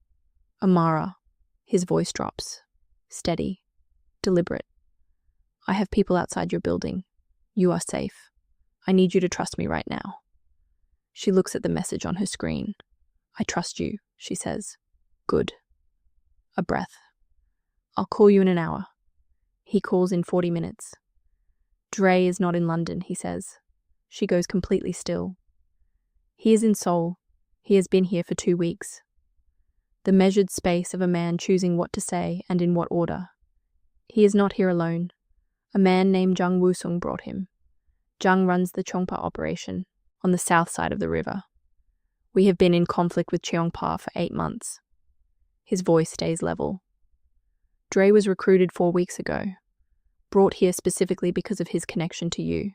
S5: "Amara." His voice drops. Steady. Deliberate. "I have people outside your building. You are safe. I need you to trust me right now." She looks at the message on her screen. "I trust you," she says. "Good." A breath. "I'll call you in an hour." He calls in 40 minutes. "Dre is not in London," he says. She goes completely still. "He is in Seoul. He has been here for 2 weeks." The measured space of a man choosing what to say and in what order. "He is not here alone. A man named Jang Woo-sung brought him. Jang runs the Chongpa operation on the south side of the river. We have been in conflict with Cheongpa for 8 months." His voice stays level. "Dre was recruited 4 weeks ago, brought here specifically because of his connection to you,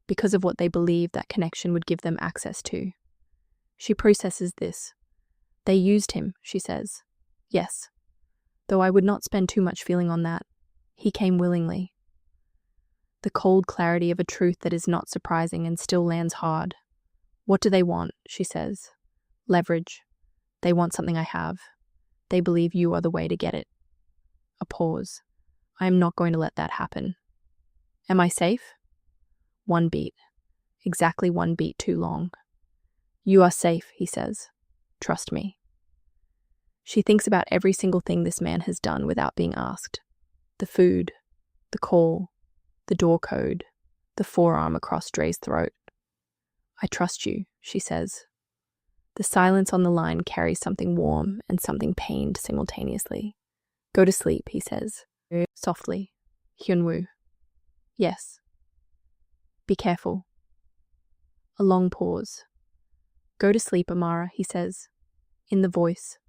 S5: because of what they believe that connection would give them access to." She processes this. "They used him," she says. "Yes. Though I would not spend too much feeling on that. He came willingly." The cold clarity of a truth that is not surprising and still lands hard. "What do they want?" she says. "Leverage. They want something I have. They believe you are the way to get it." A pause. "I am not going to let that happen." "Am I safe?" One beat. Exactly one beat too long. "You are safe," he says. "Trust me." She thinks about every single thing this man has done without being asked. The food, the call, the door code, the forearm across Dre's throat. "I trust you," she says. The silence on the line carries something warm and something pained simultaneously. "Go to sleep," he says. Softly. "Hyun Woo." "Yes." "Be careful." A long pause. "Go to sleep, Amara," he says. In the voice.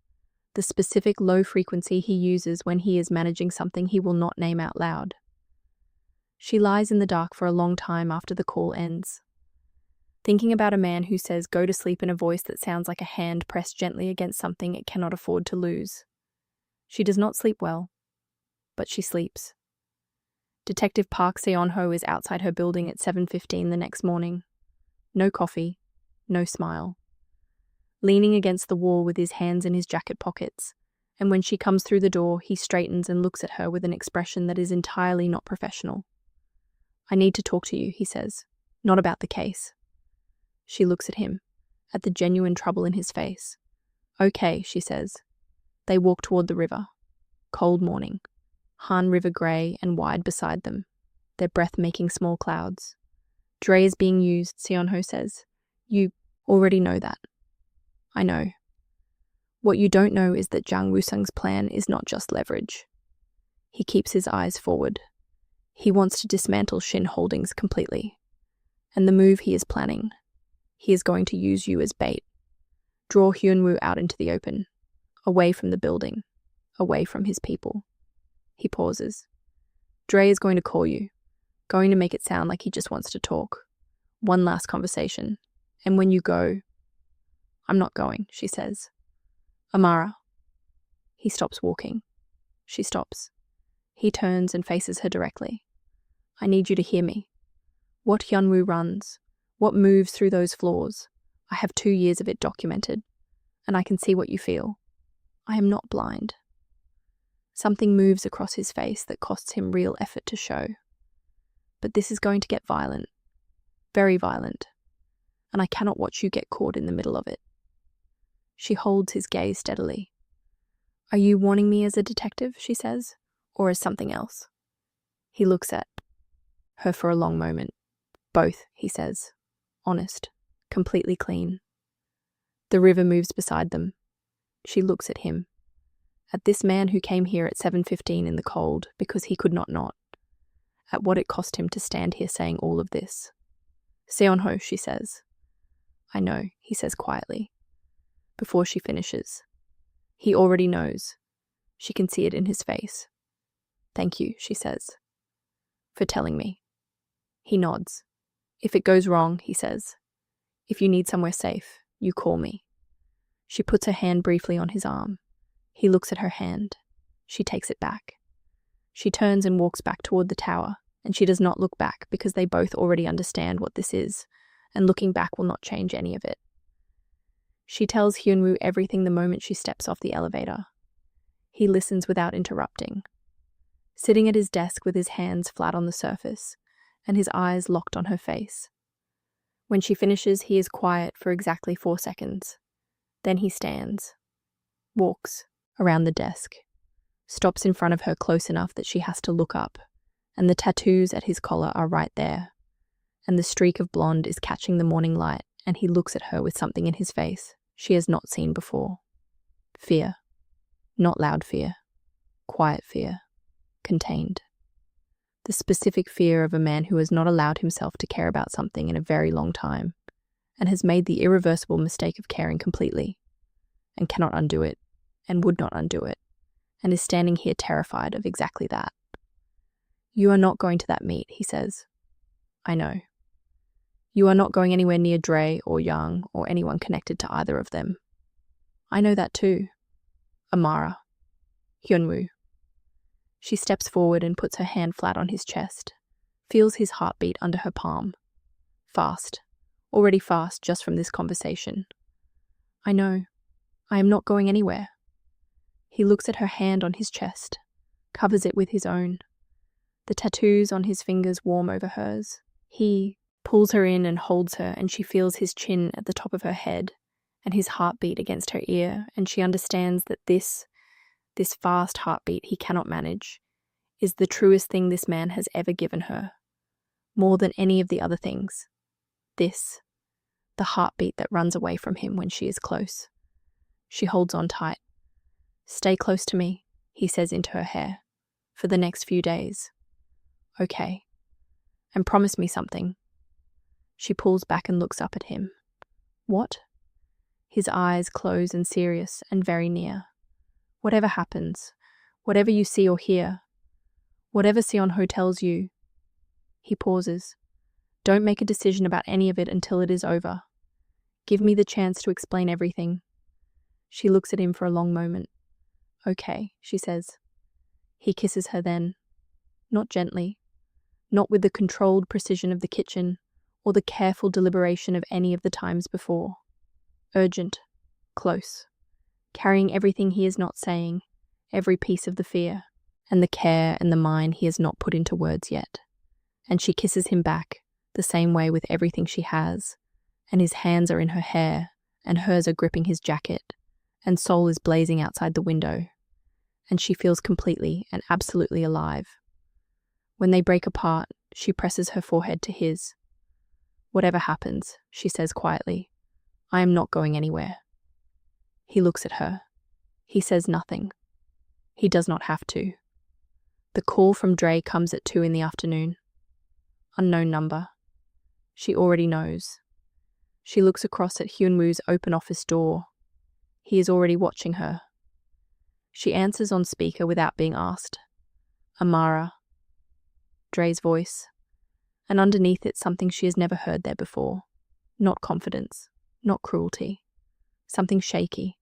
S5: The specific low frequency he uses when he is managing something he will not name out loud. She lies in the dark for a long time after the call ends, thinking about a man who says go to sleep in a voice that sounds like a hand pressed gently against something it cannot afford to lose. She does not sleep well, but she sleeps. Detective Park Seon-ho is outside her building at 7:15 the next morning. No coffee, no smile. Leaning against the wall with his hands in his jacket pockets, and when she comes through the door, he straightens and looks at her with an expression that is entirely not professional. "I need to talk to you," he says. "Not about the case." She looks at him, at the genuine trouble in his face. "Okay," she says. They walk toward the river. Cold morning. Han River grey and wide beside them, their breath making small clouds. "Dre is being used," Seon-ho says. "You already know that." "I know." "What you don't know is that Jang Woo-sung's plan is not just leverage." He keeps his eyes forward. He wants to dismantle Shin Holdings completely. And the move he is planning, he is going to use you as bait. Draw Hyun Woo out into the open, away from the building, away from his people. He pauses. "Dre is going to call you. going to make it sound like he just wants to talk. One last conversation. And when you go, I'm not going, she says. Amara. He stops walking. She stops. He turns and faces her directly. I need you to hear me. What Hyun Wu runs, what moves through those floors, I have 2 years of it documented, and I can see what you feel. I am not blind. Something moves across his face that costs him real effort to show. But this is going to get violent. Very violent. And I cannot watch you get caught in the middle of it. She holds his gaze steadily. Are you warning me as a detective, she says, or as something else? He looks at her for a long moment. Both, he says. Honest. Completely clean. The river moves beside them. She looks at him. At this man who came here at 7:15 in the cold because he could not. At what it cost him to stand here saying all of this. Seonho, she says. I know, he says quietly. Before she finishes. He already knows. She can see it in his face. Thank you, she says. For telling me. He nods. If it goes wrong, he says. If you need somewhere safe, you call me. She puts her hand briefly on his arm. He looks at her hand. She takes it back. She turns and walks back toward the tower, and she does not look back because they both already understand what this is, and looking back will not change any of it. She tells Hyun Wu everything the moment she steps off the elevator. He listens without interrupting. Sitting at his desk with his hands flat on the surface, and his eyes locked on her face. When she finishes, he is quiet for exactly 4 seconds. Then he stands, walks around the desk, stops in front of her close enough that she has to look up, and the tattoos at his collar are right there, and the streak of blonde is catching the morning light, and he looks at her with something in his face she has not seen before. Fear. Not loud fear. Quiet fear. Contained. The specific fear of a man who has not allowed himself to care about something in a very long time, and has made the irreversible mistake of caring completely, and cannot undo it, and would not undo it, and is standing here terrified of exactly that. You are not going to that meet, he says. I know. You are not going anywhere near Dre or Young or anyone connected to either of them. I know that too. Amara. Hyun Wu. She steps forward and puts her hand flat on his chest, feels his heartbeat under her palm. Fast. Already fast just from this conversation. I know. I am not going anywhere. He looks at her hand on his chest, covers it with his own. The tattoos on his fingers warm over hers. He pulls her in and holds her, and she feels his chin at the top of her head and his heartbeat against her ear, and she understands that this fast heartbeat he cannot manage, is the truest thing this man has ever given her. More than any of the other things. This, the heartbeat that runs away from him when she is close. She holds on tight. Stay close to me, he says into her hair, for the next few days. Okay. And promise me something. She pulls back and looks up at him. What? His eyes close and serious and very near. Whatever happens, whatever you see or hear, whatever Seonho tells you. He pauses. Don't make a decision about any of it until it is over. Give me the chance to explain everything. She looks at him for a long moment. Okay, she says. He kisses her then. Not gently. Not with the controlled precision of the kitchen or the careful deliberation of any of the times before. Urgent. Close. Carrying everything he is not saying, every piece of the fear, and the care and the mind he has not put into words yet. And she kisses him back, the same way with everything she has, and his hands are in her hair, and hers are gripping his jacket, and Seoul is blazing outside the window, and she feels completely and absolutely alive. When they break apart, she presses her forehead to his. Whatever happens, she says quietly, I am not going anywhere. He looks at her. He says nothing. He does not have to. The call from Dre comes at 2 p.m. Unknown number. She already knows. She looks across at Hyun Woo's open office door. He is already watching her. She answers on speaker without being asked. Amara. Dre's voice. and underneath it something she has never heard there before. Not confidence, not cruelty. Something shaky,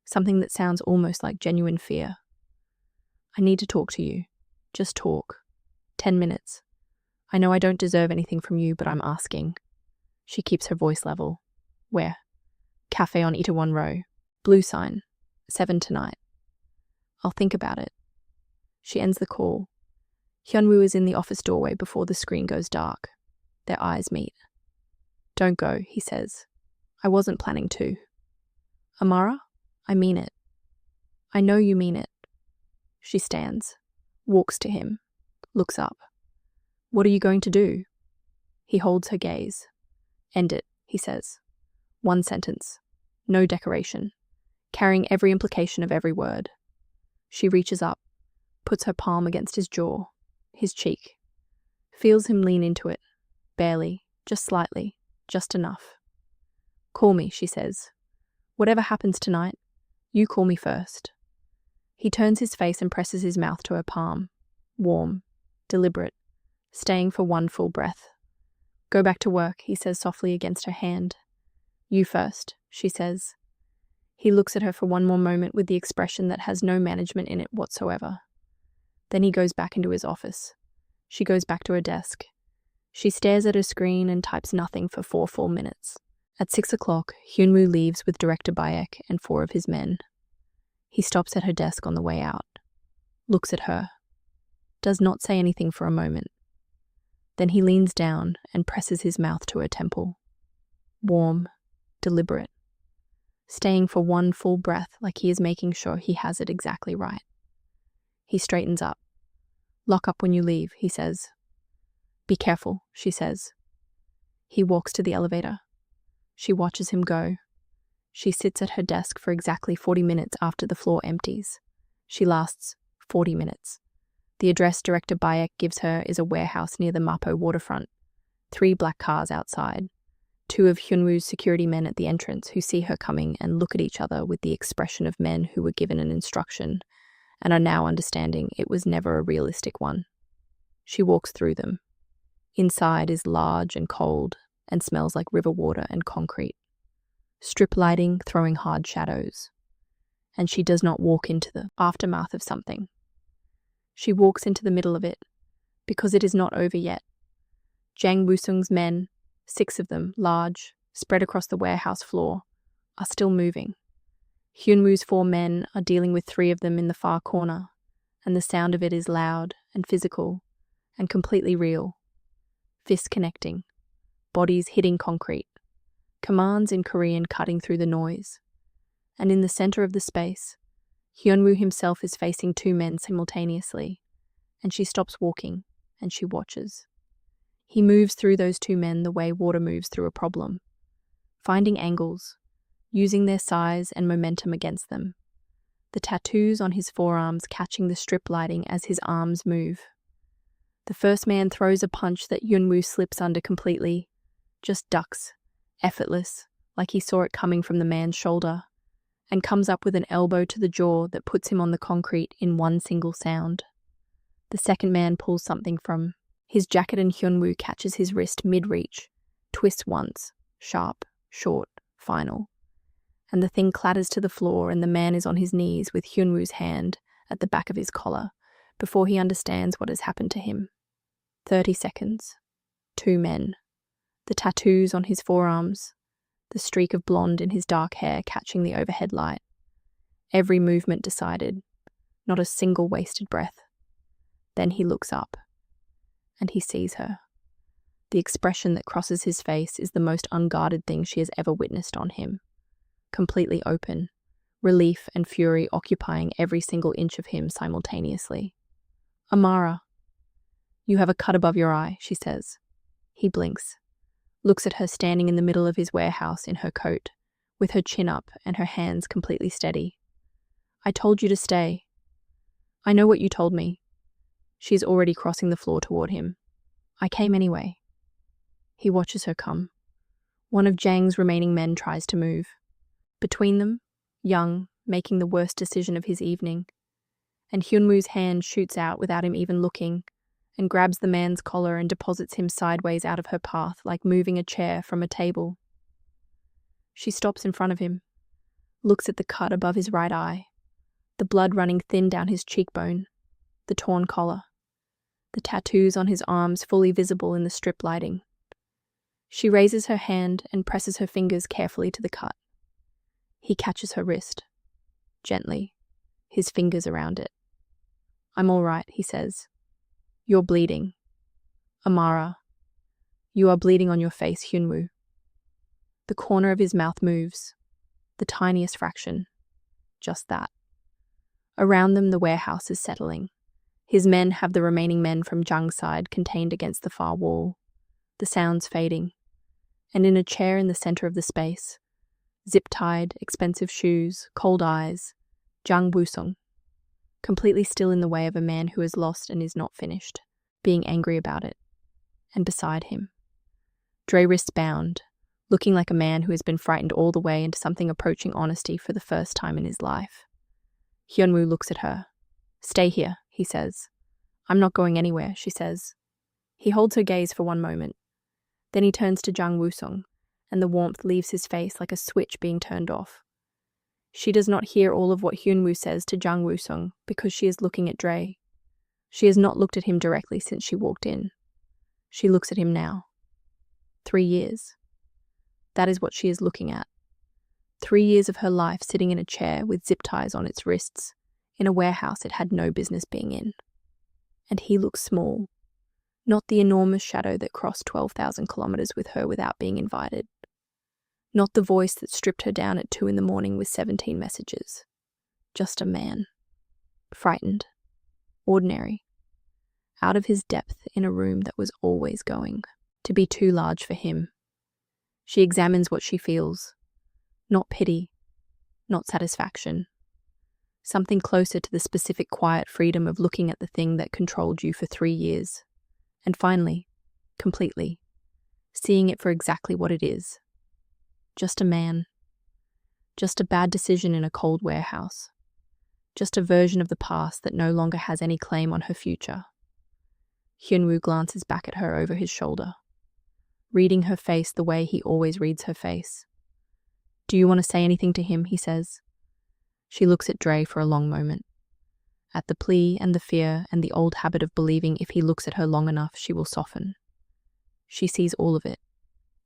S5: something that sounds almost like genuine fear. I need to talk to you. Just talk. 10 minutes. I know I don't deserve anything from you, but I'm asking. She keeps her voice level. Where? Cafe on Itaewon Row. Blue sign. 7 tonight. I'll think about it. She ends the call. Hyun Wu is in the office doorway before the screen goes dark. Their eyes meet. Don't go, he says. I wasn't planning to. Amara, I mean it. I know you mean it. She stands, walks to him, looks up. What are you going to do? He holds her gaze. End it, he says. One sentence. No decoration. Carrying every implication of every word. She reaches up, puts her palm against his jaw, his cheek. Feels him lean into it. Barely, just slightly, just enough. Call me, she says. Whatever happens tonight, you call me first. He turns his face and presses his mouth to her palm. Warm, deliberate, staying for one full breath. Go back to work, he says softly against her hand. You first, she says. He looks at her for one more moment with the expression that has no management in it whatsoever. Then he goes back into his office. She goes back to her desk. She stares at her screen and types nothing for 4 full minutes. At 6 o'clock, Hyun Wu leaves with Director Bayek and 4 of his men. He stops at her desk on the way out, looks at her, does not say anything for a moment. Then he leans down and presses his mouth to her temple. Warm, deliberate, staying for one full breath like he is making sure he has it exactly right. He straightens up. Lock up when you leave, he says. Be careful, she says. He walks to the elevator. She watches him go. She sits at her desk for exactly 40 minutes after the floor empties. She lasts 40 minutes. The address Director Bayek gives her is a warehouse near the Mapo waterfront. 3 black cars outside. 2 of Hyun Woo's security men at the entrance who see her coming and look at each other with the expression of men who were given an instruction and are now understanding it was never a realistic one. She walks through them. Inside is large and cold and smells like river water and concrete. Strip lighting throwing hard shadows. And she does not walk into the aftermath of something. She walks into the middle of it, because it is not over yet. Jang Woo-sung's men, 6 of them, large, spread across the warehouse floor, are still moving. Hyun Woo's 4 men are dealing with 3 of them in the far corner, and the sound of it is loud and physical and completely real. Fists connecting, bodies hitting concrete, commands in Korean cutting through the noise. And in the center of the space, Hyun Woo himself is facing 2 men simultaneously, and she stops walking, and she watches. He moves through those 2 men the way water moves through a problem, finding angles, using their size and momentum against them. The tattoos on his forearms catching the strip lighting as his arms move. The first man throws a punch that Hyun Woo slips under completely, just ducks, effortless, like he saw it coming from the man's shoulder, and comes up with an elbow to the jaw that puts him on the concrete in one single sound. The second man pulls something from his jacket and Hyun Woo catches his wrist mid-reach, twists once, sharp, short, final. And the thing clatters to the floor and the man is on his knees with Hyun Woo's hand at the back of his collar before he understands what has happened to him. 30 seconds. 2 men. The tattoos on his forearms, the streak of blonde in his dark hair catching the overhead light. Every movement decided, not a single wasted breath. Then he looks up, and he sees her. The expression that crosses his face is the most unguarded thing she has ever witnessed on him. Completely open, relief and fury occupying every single inch of him simultaneously. Amara, you have a cut above your eye, she says. He blinks, looks at her standing in the middle of his warehouse in her coat, with her chin up and her hands completely steady. I told you to stay. I know what you told me. She is already crossing the floor toward him. I came anyway. He watches her come. One of Jang's remaining men tries to move. Between them, Young, making the worst decision of his evening, and Hyun Woo's hand shoots out without him even looking, and grabs the man's collar and deposits him sideways out of her path, like moving a chair from a table. She stops in front of him, looks at the cut above his right eye, the blood running thin down his cheekbone, the torn collar, the tattoos on his arms fully visible in the strip lighting. She raises her hand and presses her fingers carefully to the cut. He catches her wrist, gently, his fingers around it. "I'm all right," he says. "You're bleeding. Amara, you are bleeding on your face, Hyun Wu." The corner of his mouth moves, the tiniest fraction, just that. Around them the warehouse is settling. His men have the remaining men from Jung's side contained against the far wall, the sounds fading. And in a chair in the center of the space, zip-tied, expensive shoes, cold eyes, Jung Woo-sung, completely still in the way of a man who is lost and is not finished, being angry about it. And beside him, Dre wrist bound, looking like a man who has been frightened all the way into something approaching honesty for the first time in his life. Hyun Wu looks at her. "Stay here," he says. "I'm not going anywhere," she says. He holds her gaze for one moment. Then he turns to Jung Woo-sung, and the warmth leaves his face like a switch being turned off. She does not hear all of what Hyun Wu says to Jung Woo-sung because she is looking at Dre. She has not looked at him directly since she walked in. She looks at him now. 3 years. That is what she is looking at. 3 years of her life sitting in a chair with zip ties on its wrists, in a warehouse it had no business being in. And he looks small. Not the enormous shadow that crossed 12,000 kilometers with her without being invited. Not the voice that stripped her down at 2 a.m. with 17 messages. Just a man. Frightened. Ordinary. Out of his depth in a room that was always going to be too large for him. She examines what she feels. Not pity. Not satisfaction. Something closer to the specific quiet freedom of looking at the thing that controlled you for 3 years. And finally, completely, seeing it for exactly what it is. Just a man. Just a bad decision in a cold warehouse. Just a version of the past that no longer has any claim on her future. Hyun Wu glances back at her over his shoulder, reading her face the way he always reads her face. "Do you want to say anything to him?" he says. She looks at Dre for a long moment. At the plea and the fear and the old habit of believing if he looks at her long enough she will soften. She sees all of it,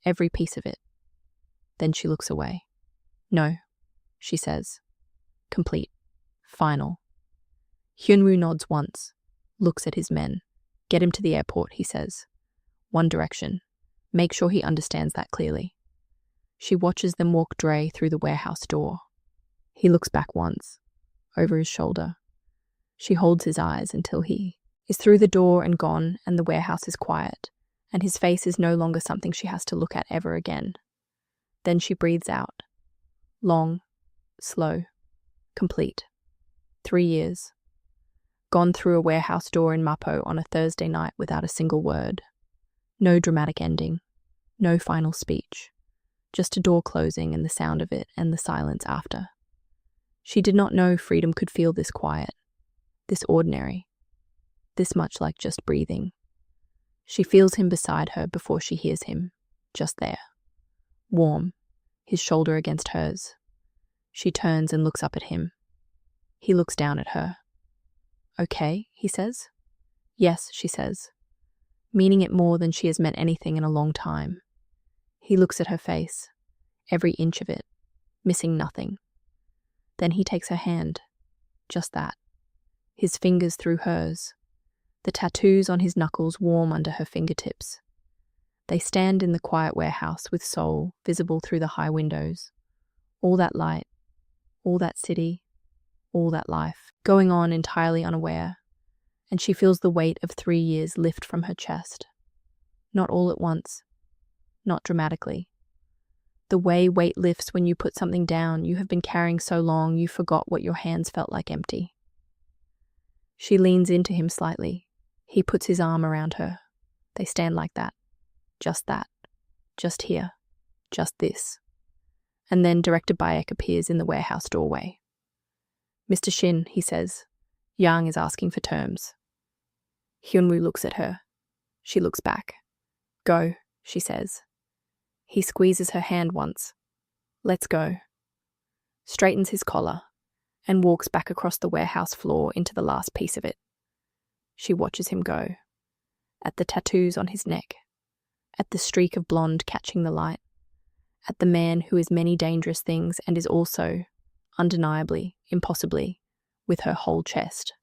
S5: every piece of it. Then she looks away. "No," she says. Complete. Final. Hyun Wu nods once, looks at his men. "Get him to the airport," he says. One direction. Make sure he understands that clearly. She watches them walk Dre through the warehouse door. He looks back once, over his shoulder. She holds his eyes until he is through the door and gone, and the warehouse is quiet, and his face is no longer something she has to look at ever again. Then she breathes out. Long, slow, complete. 3 years. Gone through a warehouse door in Mapo on a Thursday night without a single word. No dramatic ending. No final speech. Just a door closing and the sound of it and the silence after. She did not know freedom could feel this quiet, this ordinary, this much like just breathing. She feels him beside her before she hears him, just there. Warm, his shoulder against hers. She turns and looks up at him. He looks down at her. "Okay," he says. "Yes," she says, meaning it more than she has meant anything in a long time. He looks at her face, every inch of it, missing nothing. Then he takes her hand, just that, his fingers through hers, the tattoos on his knuckles warm under her fingertips. They stand in the quiet warehouse with Seoul visible through the high windows. All that light, all that city, all that life, going on entirely unaware, and she feels the weight of 3 years lift from her chest. Not all at once, not dramatically. The way weight lifts when you put something down you have been carrying so long you forgot what your hands felt like empty. She leans into him slightly. He puts his arm around her. They stand like that. Just here, just this. And then Director Bayek appears in the warehouse doorway. "Mr. Shin," he says, "Yang is asking for terms." Hyun Wu looks at her. She looks back. Go, she says. He squeezes her hand once. Let's go. Straightens his collar and walks back across the warehouse floor into the last piece of it. She watches him go. At the tattoos on his neck. At the streak of blonde catching the light. At the man who is many dangerous things and is also, undeniably, impossibly, with her whole chest.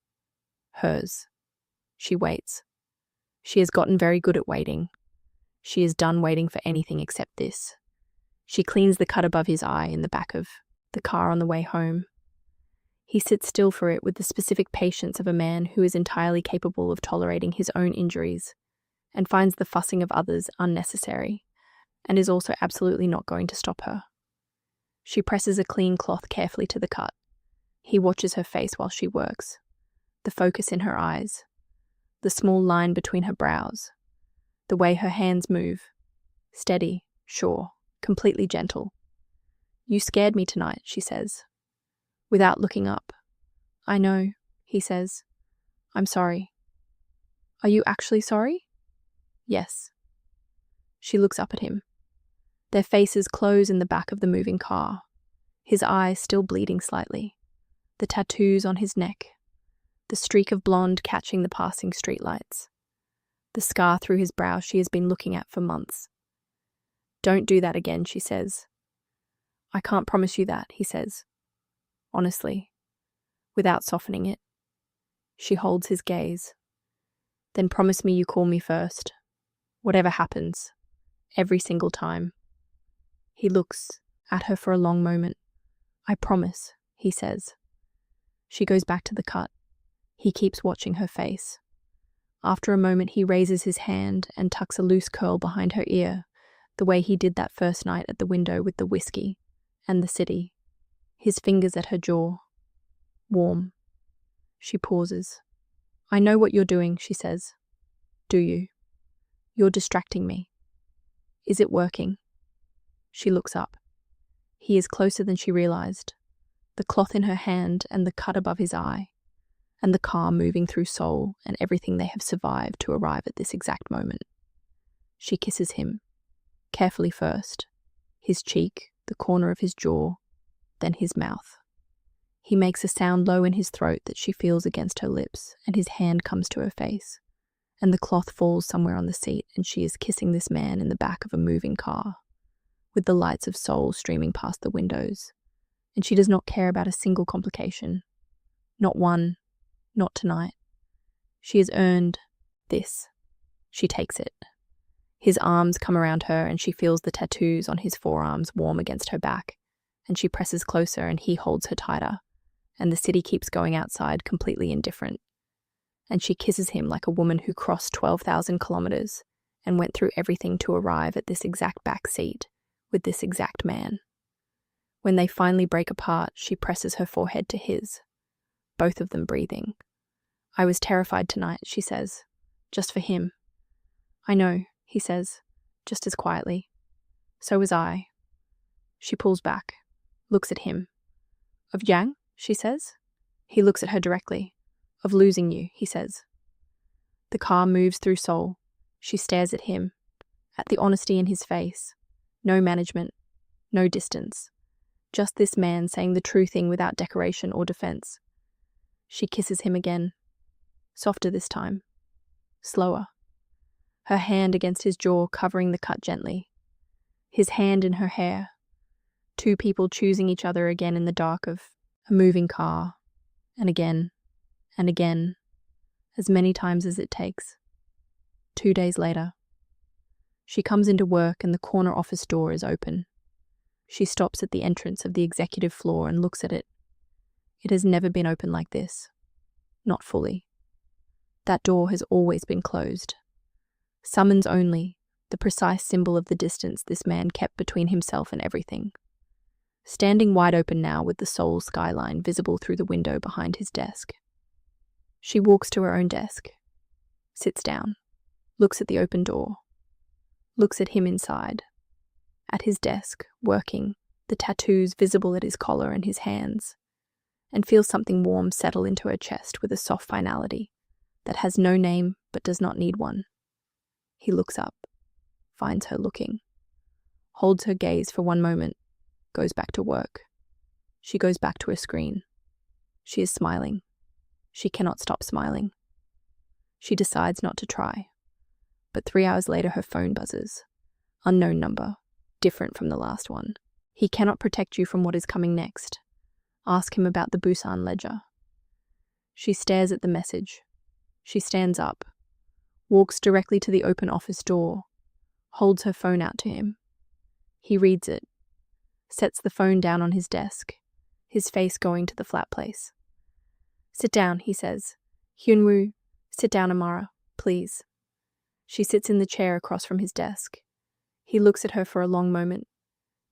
S5: Hers. She waits. She has gotten very good at waiting. She is done waiting for anything except this. She cleans the cut above his eye in the back of the car on the way home. He sits still for it with the specific patience of a man who is entirely capable of tolerating his own injuries and finds the fussing of others unnecessary and is also absolutely not going to stop her. She presses a clean cloth carefully to the cut. He watches her face while she works, the focus in her eyes, the small line between her brows, the way her hands move, steady, sure, completely gentle. You scared me tonight, she says. Without looking up. I know, he says. I'm sorry. Are you actually sorry? Yes. She looks up at him. Their faces close in the back of the moving car, his eyes still bleeding slightly, the tattoos on his neck, the streak of blonde catching the passing streetlights, the scar through his brow she has been looking at for months. Don't do that again, she says. I can't promise you that, he says. Honestly, without softening it. She holds his gaze. Then promise me you call me first. Whatever happens. Every single time. He looks at her for a long moment. I promise, he says. She goes back to the cut. He keeps watching her face. After a moment he raises his hand and tucks a loose curl behind her ear, the way he did that first night at the window with the whiskey and the city. His fingers at her jaw. Warm. She pauses. I know what you're doing, she says. Do you? You're distracting me. Is it working? She looks up. He is closer than she realized. The cloth in her hand and the cut above his eye, and the car moving through Seoul and everything they have survived to arrive at this exact moment. She kisses him, carefully first, his cheek, the corner of his jaw, then his mouth. He makes a sound low in his throat that she feels against her lips, and his hand comes to her face, and the cloth falls somewhere on the seat, and she is kissing this man in the back of a moving car, with the lights of Seoul streaming past the windows, and she does not care about a single complication. Not one, not tonight. She has earned this. She takes it. His arms come around her, and she feels the tattoos on his forearms warm against her back, and she presses closer and he holds her tighter, and the city keeps going outside completely indifferent. And she kisses him like a woman who crossed 12,000 kilometers and went through everything to arrive at this exact back seat with this exact man. When they finally break apart, she presses her forehead to his, both of them breathing. I was terrified tonight, she says, just for him. I know, he says, just as quietly. So was I. She pulls back, looks at him. Of Yang, she says. He looks at her directly. Of losing you, he says. The car moves through Seoul. She stares at him, at the honesty in his face. No management, no distance. Just this man saying the true thing without decoration or defense. She kisses him again. Softer this time. Slower. Her hand against his jaw covering the cut gently. His hand in her hair. Two people choosing each other again in the dark of a moving car. And again. And again. As many times as it takes. 2 days later. She comes into work and the corner office door is open. She stops at the entrance of the executive floor and looks at it. It has never been open like this. Not fully. That door has always been closed. Summons only, the precise symbol of the distance this man kept between himself and everything. Standing wide open now with the Seoul skyline visible through the window behind his desk. She walks to her own desk, sits down, looks at the open door, looks at him inside, at his desk, working, the tattoos visible at his collar and his hands, and feels something warm settle into her chest with a soft finality, that has no name but does not need one. He looks up, finds her looking, holds her gaze for one moment, goes back to work. She goes back to her screen. She is smiling. She cannot stop smiling. She decides not to try. But 3 hours later her phone buzzes. Unknown number, different from the last one. He cannot protect you from what is coming next. Ask him about the Busan ledger. She stares at the message. She stands up, walks directly to the open office door, holds her phone out to him. He reads it, sets the phone down on his desk, his face going to the flat place. Sit down, he says. Hyun Wu, sit down, Amara, please. She sits in the chair across from his desk. He looks at her for a long moment.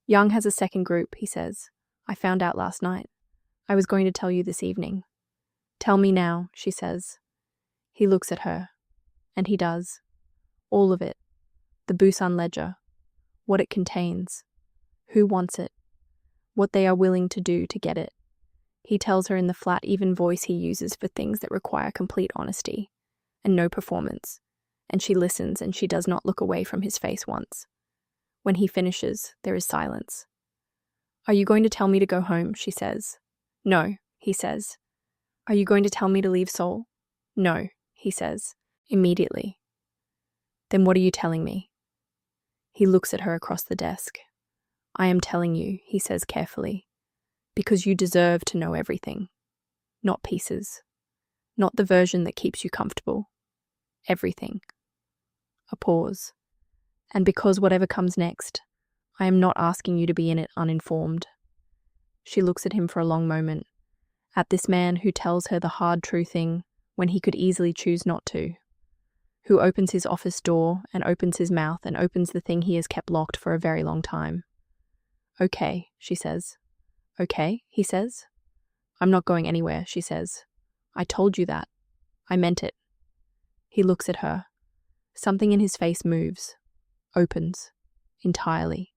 S5: Young has a second group, he says. I found out last night. I was going to tell you this evening. Tell me now, she says. He looks at her. And he does. All of it. The Busan ledger. What it contains. Who wants it. What they are willing to do to get it. He tells her in the flat, even voice he uses for things that require complete honesty and no performance. And she listens, and she does not look away from his face once. When he finishes, there is silence. Are you going to tell me to go home, she says. No, he says. Are you going to tell me to leave Seoul? No, he says, immediately. Then what are you telling me? He looks at her across the desk. I am telling you, he says carefully, because you deserve to know everything. Not pieces. Not the version that keeps you comfortable. Everything. A pause. And because whatever comes next, I am not asking you to be in it uninformed. She looks at him for a long moment, at this man who tells her the hard true thing when he could easily choose not to, who opens his office door and opens his mouth and opens the thing he has kept locked for a very long time. Okay, she says. Okay, he says. I'm not going anywhere, she says. I told you that. I meant it. He looks at her. Something in his face moves, opens, entirely.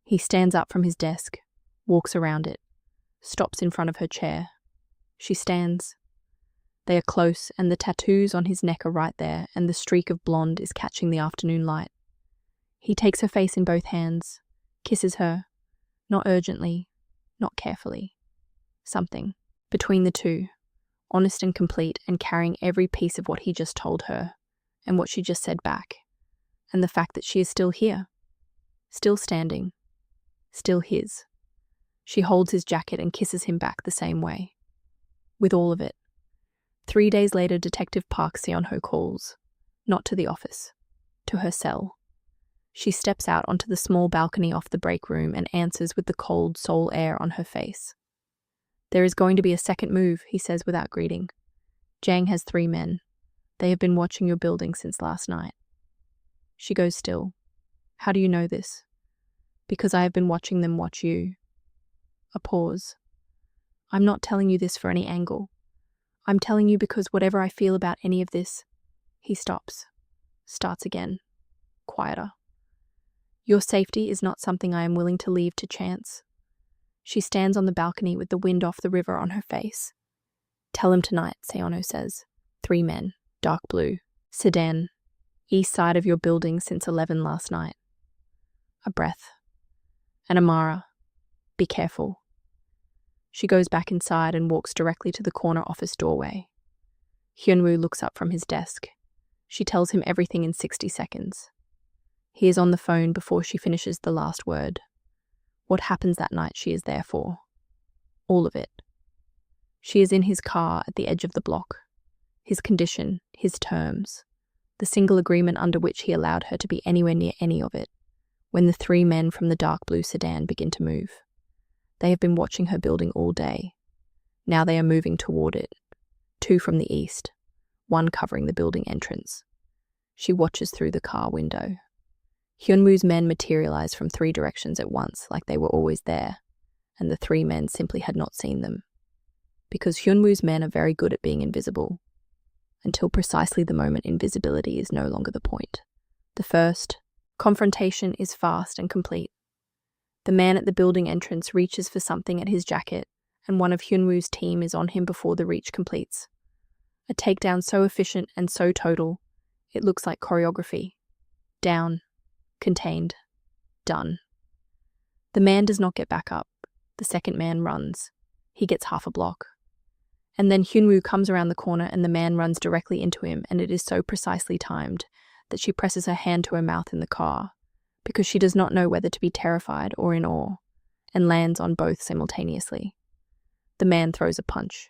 S5: He stands up from his desk, walks around it, stops in front of her chair. She stands. They are close, and the tattoos on his neck are right there, and the streak of blonde is catching the afternoon light. He takes her face in both hands, kisses her, not urgently, not carefully. Something, between the two, honest and complete, and carrying every piece of what he just told her, and what she just said back, and the fact that she is still here, still standing, still his. She holds his jacket and kisses him back the same way. With all of it. 3 days later, Detective Park Seon-ho calls, not to the office, to her cell. She steps out onto the small balcony off the break room and answers with the cold Seoul air on her face. There is going to be a second move, he says without greeting. Jang has 3 men. They have been watching your building since last night. She goes still. How do you know this? Because I have been watching them watch you. A pause. I'm not telling you this for any angle. I'm telling you because whatever I feel about any of this, he stops. Starts again. Quieter. Your safety is not something I am willing to leave to chance. She stands on the balcony with the wind off the river on her face. Tell him tonight, Seon-ho says. 3 men, dark blue, sedan, east side of your building since 11 last night. A breath. And Amara, be careful. She goes back inside and walks directly to the corner office doorway. Hyun Wu looks up from his desk. She tells him everything in 60 seconds. He is on the phone before she finishes the last word. What happens that night she is there for. All of it. She is in his car at the edge of the block. His condition, his terms. The single agreement under which he allowed her to be anywhere near any of it. When the 3 men from the dark blue sedan begin to move. They have been watching her building all day. Now they are moving toward it. 2 from the east, 1 covering the building entrance. She watches through the car window. Hyun Wu's men materialize from 3 directions at once, like they were always there, and the 3 men simply had not seen them. Because Hyun Wu's men are very good at being invisible, until precisely the moment invisibility is no longer the point. The first, confrontation, is fast and complete. The man at the building entrance reaches for something at his jacket, and one of Hyun Wu's team is on him before the reach completes. A takedown so efficient and so total, it looks like choreography. Down, contained, done. The man does not get back up. The second man runs. He gets half a block. And then Hyun Wu comes around the corner and the man runs directly into him, and it is so precisely timed that she presses her hand to her mouth in the car, because she does not know whether to be terrified or in awe, and lands on both simultaneously. The man throws a punch.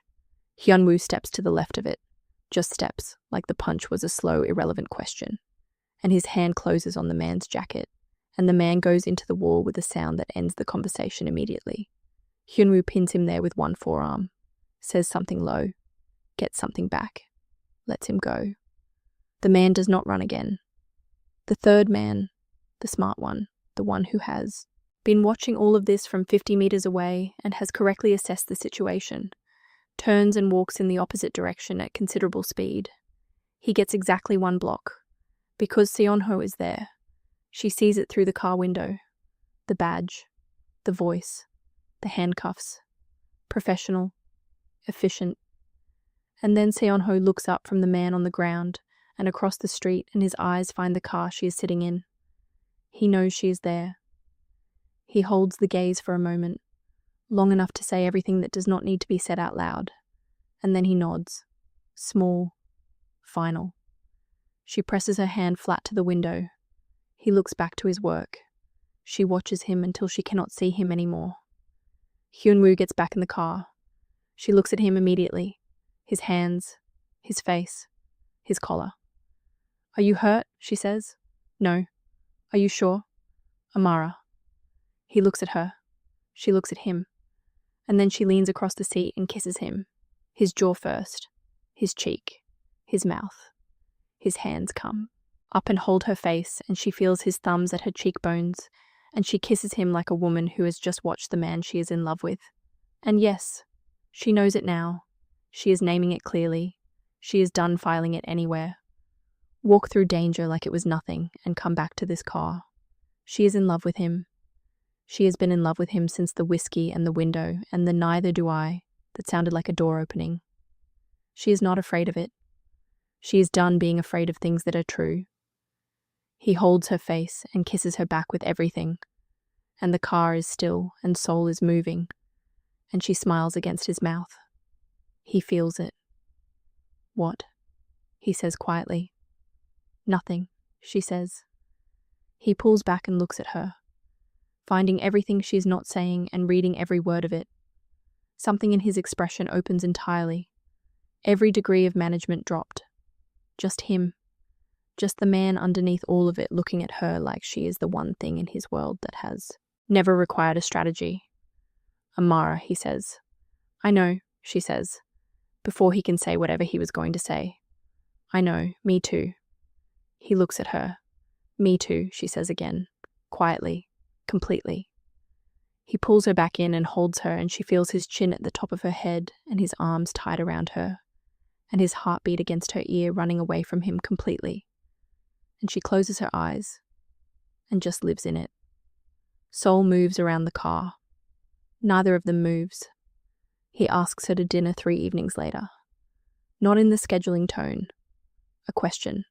S5: Hyun Wu steps to the left of it, just steps, like the punch was a slow, irrelevant question, and his hand closes on the man's jacket, and the man goes into the wall with a sound that ends the conversation immediately. Hyun Wu pins him there with one forearm, says something low, gets something back, lets him go. The man does not run again. The third man, the smart one, the one who has been watching all of this from 50 meters away and has correctly assessed the situation, turns and walks in the opposite direction at considerable speed. He gets exactly one block. Because Seonho is there, she sees it through the car window. The badge, the voice, the handcuffs. Professional, efficient. And then Seonho looks up from the man on the ground and across the street, and his eyes find the car she is sitting in. He knows she is there. He holds the gaze for a moment, long enough to say everything that does not need to be said out loud, and then he nods. Small, final. She presses her hand flat to the window. He looks back to his work. She watches him until she cannot see him anymore. Hyun Woo gets back in the car. She looks at him immediately. His hands, his face, his collar. "Are you hurt?" she says. "No." "Are you sure?" "Amara." He looks at her. She looks at him. And then she leans across the seat and kisses him. His jaw first, his cheek, his mouth. His hands come up and hold her face, and she feels his thumbs at her cheekbones, and she kisses him like a woman who has just watched the man she is in love with. And yes, she knows it now. She is naming it clearly. She is done filing it anywhere. Walk through danger like it was nothing and come back to this car. She is in love with him. She has been in love with him since the whiskey and the window and the neither do I that sounded like a door opening. She is not afraid of it. She is done being afraid of things that are true. He holds her face and kisses her back with everything, and the car is still and Seoul is moving, and she smiles against his mouth. He feels it. "What?" he says quietly. "Nothing," she says. He pulls back and looks at her, finding everything she's not saying and reading every word of it. Something in his expression opens entirely. Every degree of management dropped. Just him. Just the man underneath all of it looking at her like she is the one thing in his world that has never required a strategy. "Amara," he says. "I know," she says, before he can say whatever he was going to say. "I know, me too." He looks at her. "Me too," she says again, quietly, completely. He pulls her back in and holds her, and she feels his chin at the top of her head and his arms tied around her, and his heartbeat against her ear running away from him completely. And she closes her eyes and just lives in it. Seoul moves around the car. Neither of them moves. He asks her to dinner 3 evenings later. Not in the scheduling tone. A question.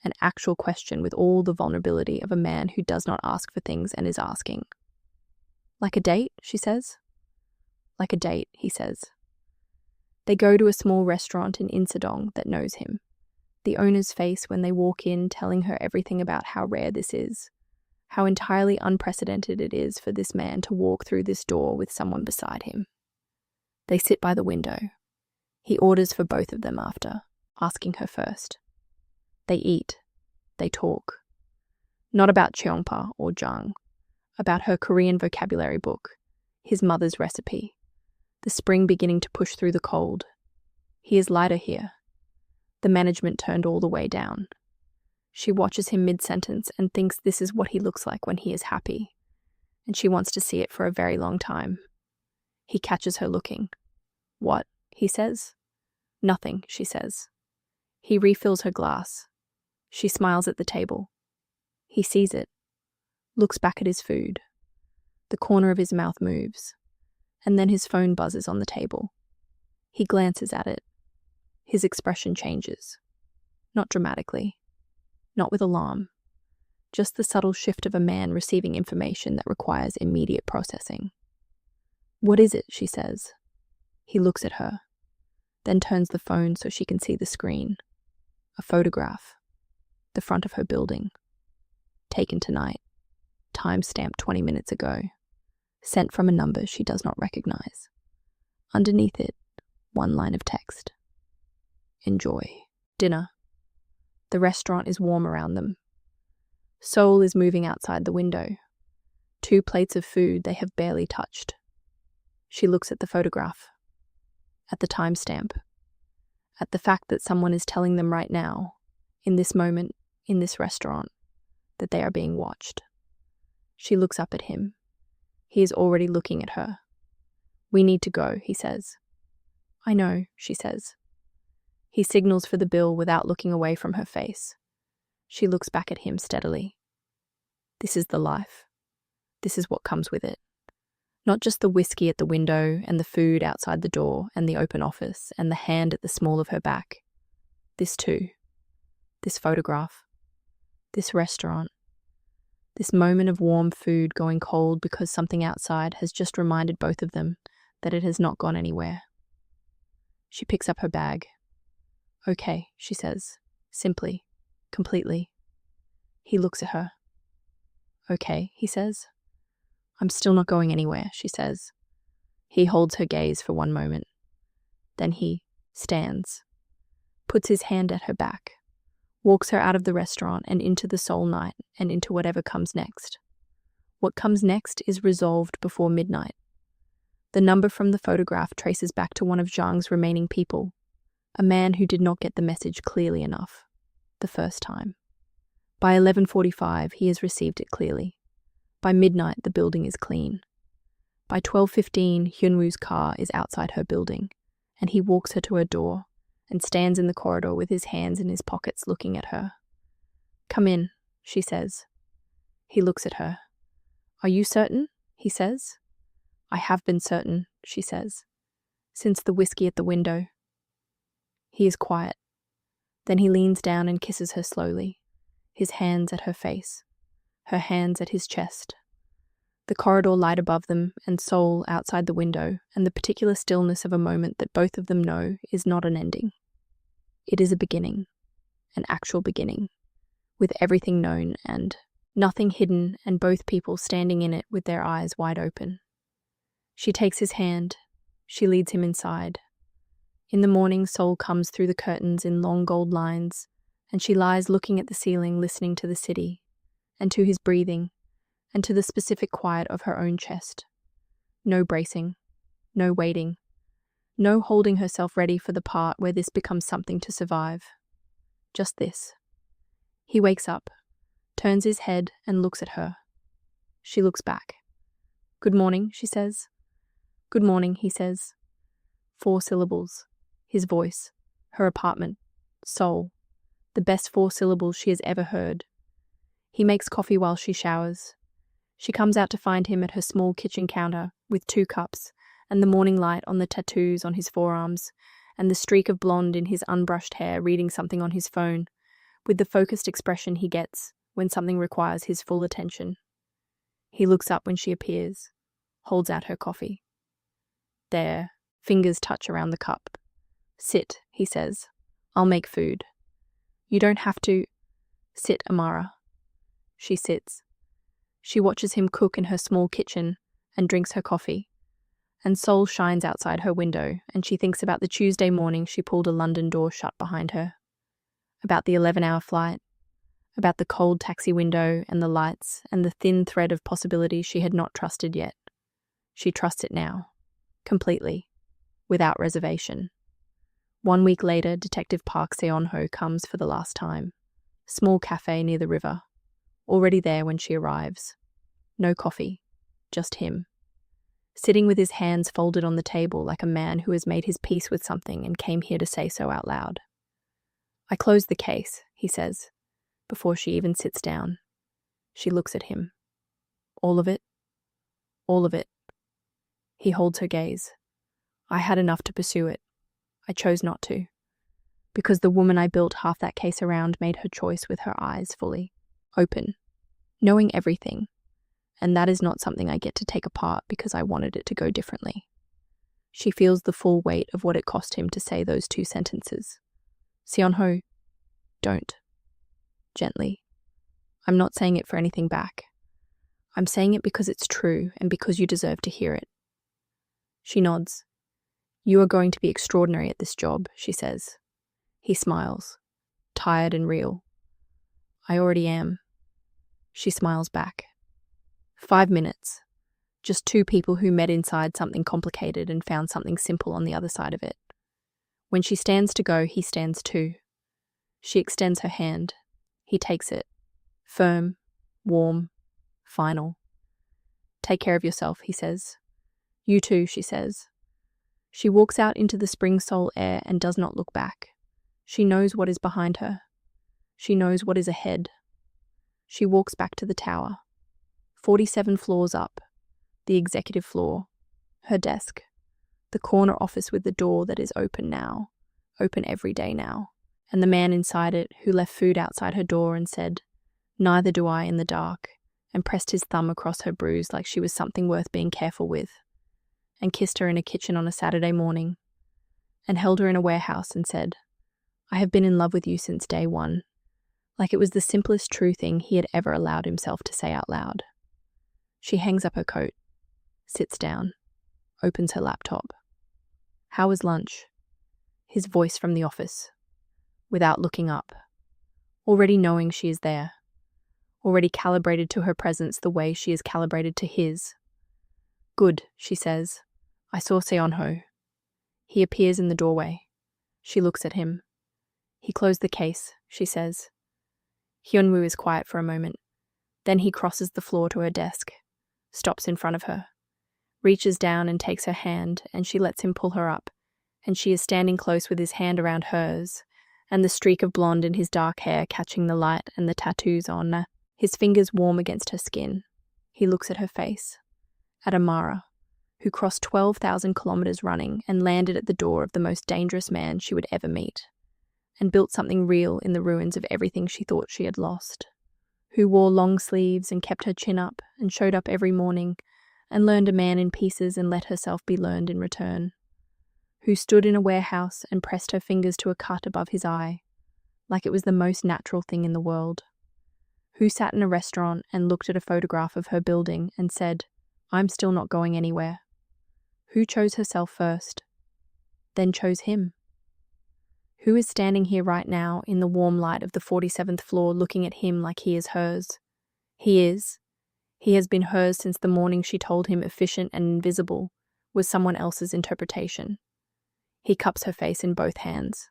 S5: An actual question with all the vulnerability of a man who does not ask for things and is asking. "Like a date?" she says. "Like a date," he says. They go to a small restaurant in Insadong that knows him. The owner's face when they walk in telling her everything about how rare this is, how entirely unprecedented it is for this man to walk through this door with someone beside him. They sit by the window. He orders for both of them after, asking her first. They eat. They talk. Not about Cheongpa or Jang, about her Korean vocabulary book, his mother's recipe, the spring beginning to push through the cold. He is lighter here. The management turned all the way down. She watches him mid-sentence and thinks this is what he looks like when he is happy, and she wants to see it for a very long time. He catches her looking. "What?" he says. "Nothing," she says. He refills her glass. She smiles at the table. He sees it, looks back at his food. The corner of his mouth moves, and then his phone buzzes on the table. He glances at it. His expression changes. Not dramatically. Not with alarm. Just the subtle shift of a man receiving information that requires immediate processing. "What is it?" she says. He looks at her, then turns the phone so she can see the screen. A photograph. The front of her building. Taken tonight. Time-stamped 20 minutes ago. Sent from a number she does not recognize. Underneath it, one line of text. Enjoy. Dinner. The restaurant is warm around them. Seoul is moving outside the window. 2 plates of food they have barely touched. She looks at the photograph. At the timestamp. At the fact that someone is telling them right now, in this moment, in this restaurant, that they are being watched. She looks up at him. He is already looking at her. "We need to go," he says. "I know," she says. He signals for the bill without looking away from her face. She looks back at him steadily. This is the life. This is what comes with it. Not just the whiskey at the window and the food outside the door and the open office and the hand at the small of her back. This too. This photograph. This restaurant. This moment of warm food going cold because something outside has just reminded both of them that it has not gone anywhere. She picks up her bag. "Okay," she says, simply, completely. He looks at her. "Okay," he says. "I'm still not going anywhere," she says. He holds her gaze for one moment. Then he stands, puts his hand at her back, walks her out of the restaurant and into the Seoul night and into whatever comes next. What comes next is resolved before midnight. The number from the photograph traces back to one of Zhang's remaining people, a man who did not get the message clearly enough, the first time. By 11:45, he has received it clearly. By midnight, the building is clean. By 12:15, Hyun Wu's car is outside her building, and he walks her to her door and stands in the corridor with his hands in his pockets looking at her. "Come in," she says. He looks at her. "Are you certain?" he says. "I have been certain," she says, "since the whiskey at the window." He is quiet. Then he leans down and kisses her slowly, his hands at her face, her hands at his chest. The corridor light above them and Seoul outside the window and the particular stillness of a moment that both of them know is not an ending. It is a beginning, an actual beginning, with everything known and nothing hidden and both people standing in it with their eyes wide open. She takes his hand. She leads him inside. In the morning, Seoul comes through the curtains in long gold lines, and she lies looking at the ceiling, listening to the city, and to his breathing, and to the specific quiet of her own chest. No bracing, no waiting, no holding herself ready for the part where this becomes something to survive. Just this. He wakes up, turns his head and looks at her. She looks back. "Good morning," she says. "Good morning," he says. 4 syllables. His voice. Her apartment. Seoul. The best 4 syllables she has ever heard. He makes coffee while she showers. She comes out to find him at her small kitchen counter with 2 cups and the morning light on the tattoos on his forearms and the streak of blonde in his unbrushed hair reading something on his phone with the focused expression he gets when something requires his full attention. He looks up when she appears, holds out her coffee. There, fingers touch around the cup. "Sit," he says. "I'll make food." "You don't have to." "Sit, Amara." She sits. She watches him cook in her small kitchen and drinks her coffee. And Seoul shines outside her window, and she thinks about the Tuesday morning she pulled a London door shut behind her. About the 11-hour flight. About the cold taxi window and the lights and the thin thread of possibility she had not trusted yet. She trusts it now. Completely. Without reservation. 1 week later, Detective Park Seon-ho comes for the last time. Small cafe near the river. Already there when she arrives. No coffee. Just him. Sitting with his hands folded on the table like a man who has made his peace with something and came here to say so out loud. "I closed the case," he says, before she even sits down. She looks at him. "All of it?" "All of it." He holds her gaze. "I had enough to pursue it. I chose not to." because the woman I built half that case around made her choice with her eyes fully open, knowing everything, and that is not something I get to take apart because I wanted it to go differently. She feels the full weight of what it cost him to say those 2 sentences. Seon-ho, don't. Gently. I'm not saying it for anything back. I'm saying it because it's true and because you deserve to hear it. She nods. You are going to be extraordinary at this job, she says. He smiles, tired and real. I already am. She smiles back. 5 minutes. Just 2 people who met inside something complicated and found something simple on the other side of it. When she stands to go, he stands too. She extends her hand. He takes it. Firm, warm, final. Take care of yourself, he says. You too, she says. She walks out into the spring Seoul air and does not look back. She knows what is behind her. She knows what is ahead. She walks back to the tower. 47 floors up. The executive floor. Her desk. The corner office with the door that is open now. Open every day now. And the man inside it who left food outside her door and said, "Neither do I," in the dark, and pressed his thumb across her bruise like she was something worth being careful with, and kissed her in a kitchen on a Saturday morning, and held her in a warehouse and said, "I have been in love with you since day one," like it was the simplest true thing he had ever allowed himself to say out loud. She hangs up her coat, sits down, opens her laptop. How was lunch? His voice from the office. Without looking up. Already knowing she is there. Already calibrated to her presence the way she is calibrated to his. Good, she says. I saw Seon-ho. He appears in the doorway. She looks at him. He closed the case, she says. Hyun Wu is quiet for a moment. Then he crosses the floor to her desk, stops in front of her, reaches down and takes her hand, and she lets him pull her up, and she is standing close with his hand around hers, and the streak of blonde in his dark hair catching the light and the tattoos on his fingers warm against her skin. He looks at her face, at Amara, who crossed 12,000 kilometers running and landed at the door of the most dangerous man she would ever meet, and built something real in the ruins of everything she thought she had lost, who wore long sleeves and kept her chin up and showed up every morning and learned a man in pieces and let herself be learned in return, who stood in a warehouse and pressed her fingers to a cut above his eye, like it was the most natural thing in the world, who sat in a restaurant and looked at a photograph of her building and said, "I'm still not going anywhere," who chose herself first, then chose him, who is standing here right now in the warm light of the 47th floor looking at him like he is hers. He is. He has been hers since the morning she told him efficient and invisible was someone else's interpretation. He cups her face in both hands,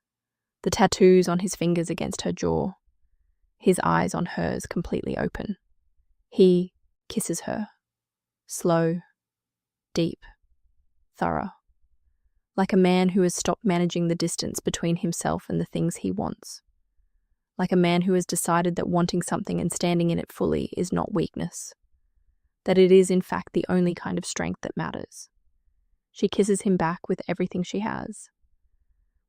S5: the tattoos on his fingers against her jaw, his eyes on hers completely open. He kisses her, slow, deep, thorough, like a man who has stopped managing the distance between himself and the things he wants, like a man who has decided that wanting something and standing in it fully is not weakness, that it is in fact the only kind of strength that matters. She kisses him back with everything she has.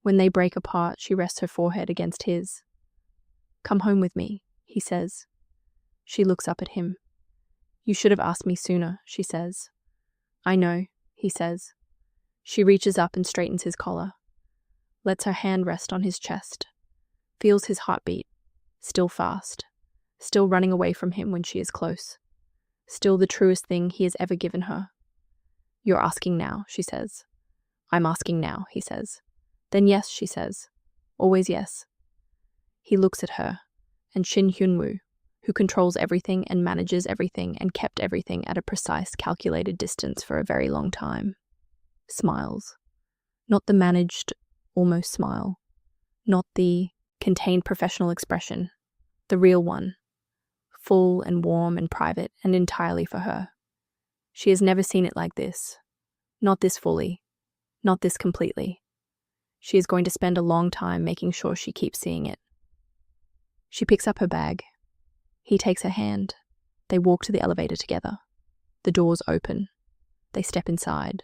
S5: When they break apart, she rests her forehead against his. "Come home with me," he says. She looks up at him. "You should have asked me sooner," she says. "I know," he says. She reaches up and straightens his collar, lets her hand rest on his chest, feels his heartbeat, still fast, still running away from him when she is close, still the truest thing he has ever given her. "You're asking now," she says. "I'm asking now," he says. "Then yes," she says. "Always yes." He looks at her, and Hyun Wu, who controls everything and manages everything and kept everything at a precise, calculated distance for a very long time, smiles. Not the managed, almost smile. Not the contained professional expression. The real one. Full and warm and private and entirely for her. She has never seen it like this. Not this fully. Not this completely. She is going to spend a long time making sure she keeps seeing it. She picks up her bag. He takes her hand. They walk to the elevator together. The doors open. They step inside.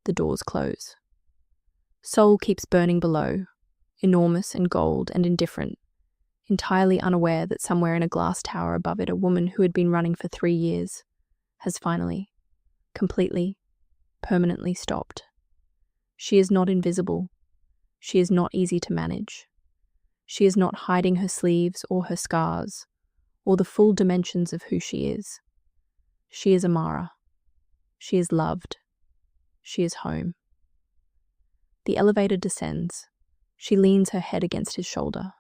S5: The doors close. Seoul keeps burning below. enormous and gold and indifferent, entirely unaware that somewhere in a glass tower above it, a woman who had been running for 3 years has finally, completely, permanently stopped. She is not invisible. She is not easy to manage. She is not hiding her sleeves or her scars, or the full dimensions of who she is. She is Amara. She is loved. She is home. The elevator descends. She leans her head against his shoulder.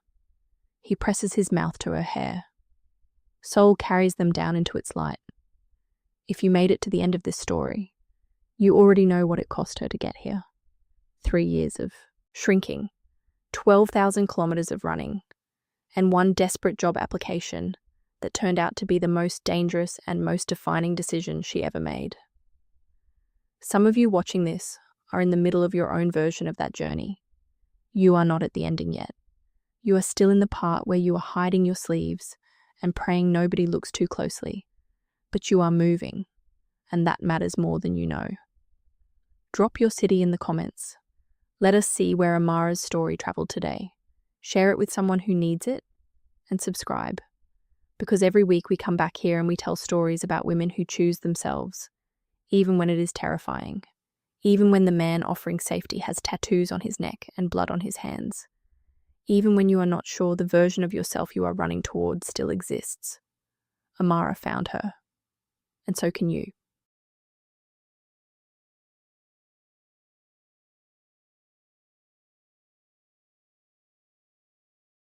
S5: He presses his mouth to her hair. Seoul carries them down into its light. If you made it to the end of this story, you already know what it cost her to get here. 3 years of shrinking, 12,000 kilometers of running, and one desperate job application that turned out to be the most dangerous and most defining decision she ever made. Some of you watching this are in the middle of your own version of that journey. You are not at the ending yet. You are still in the part where you are hiding your sleeves and praying nobody looks too closely. But you are moving, and that matters more than you know. Drop your city in the comments. Let us see where Amara's story traveled today. Share it with someone who needs it, and subscribe. Because every week we come back here and we tell stories about women who choose themselves, even when it is terrifying, even when the man offering safety has tattoos on his neck and blood on his hands, even when you are not sure the version of yourself you are running towards still exists. Amara found her, and so can you.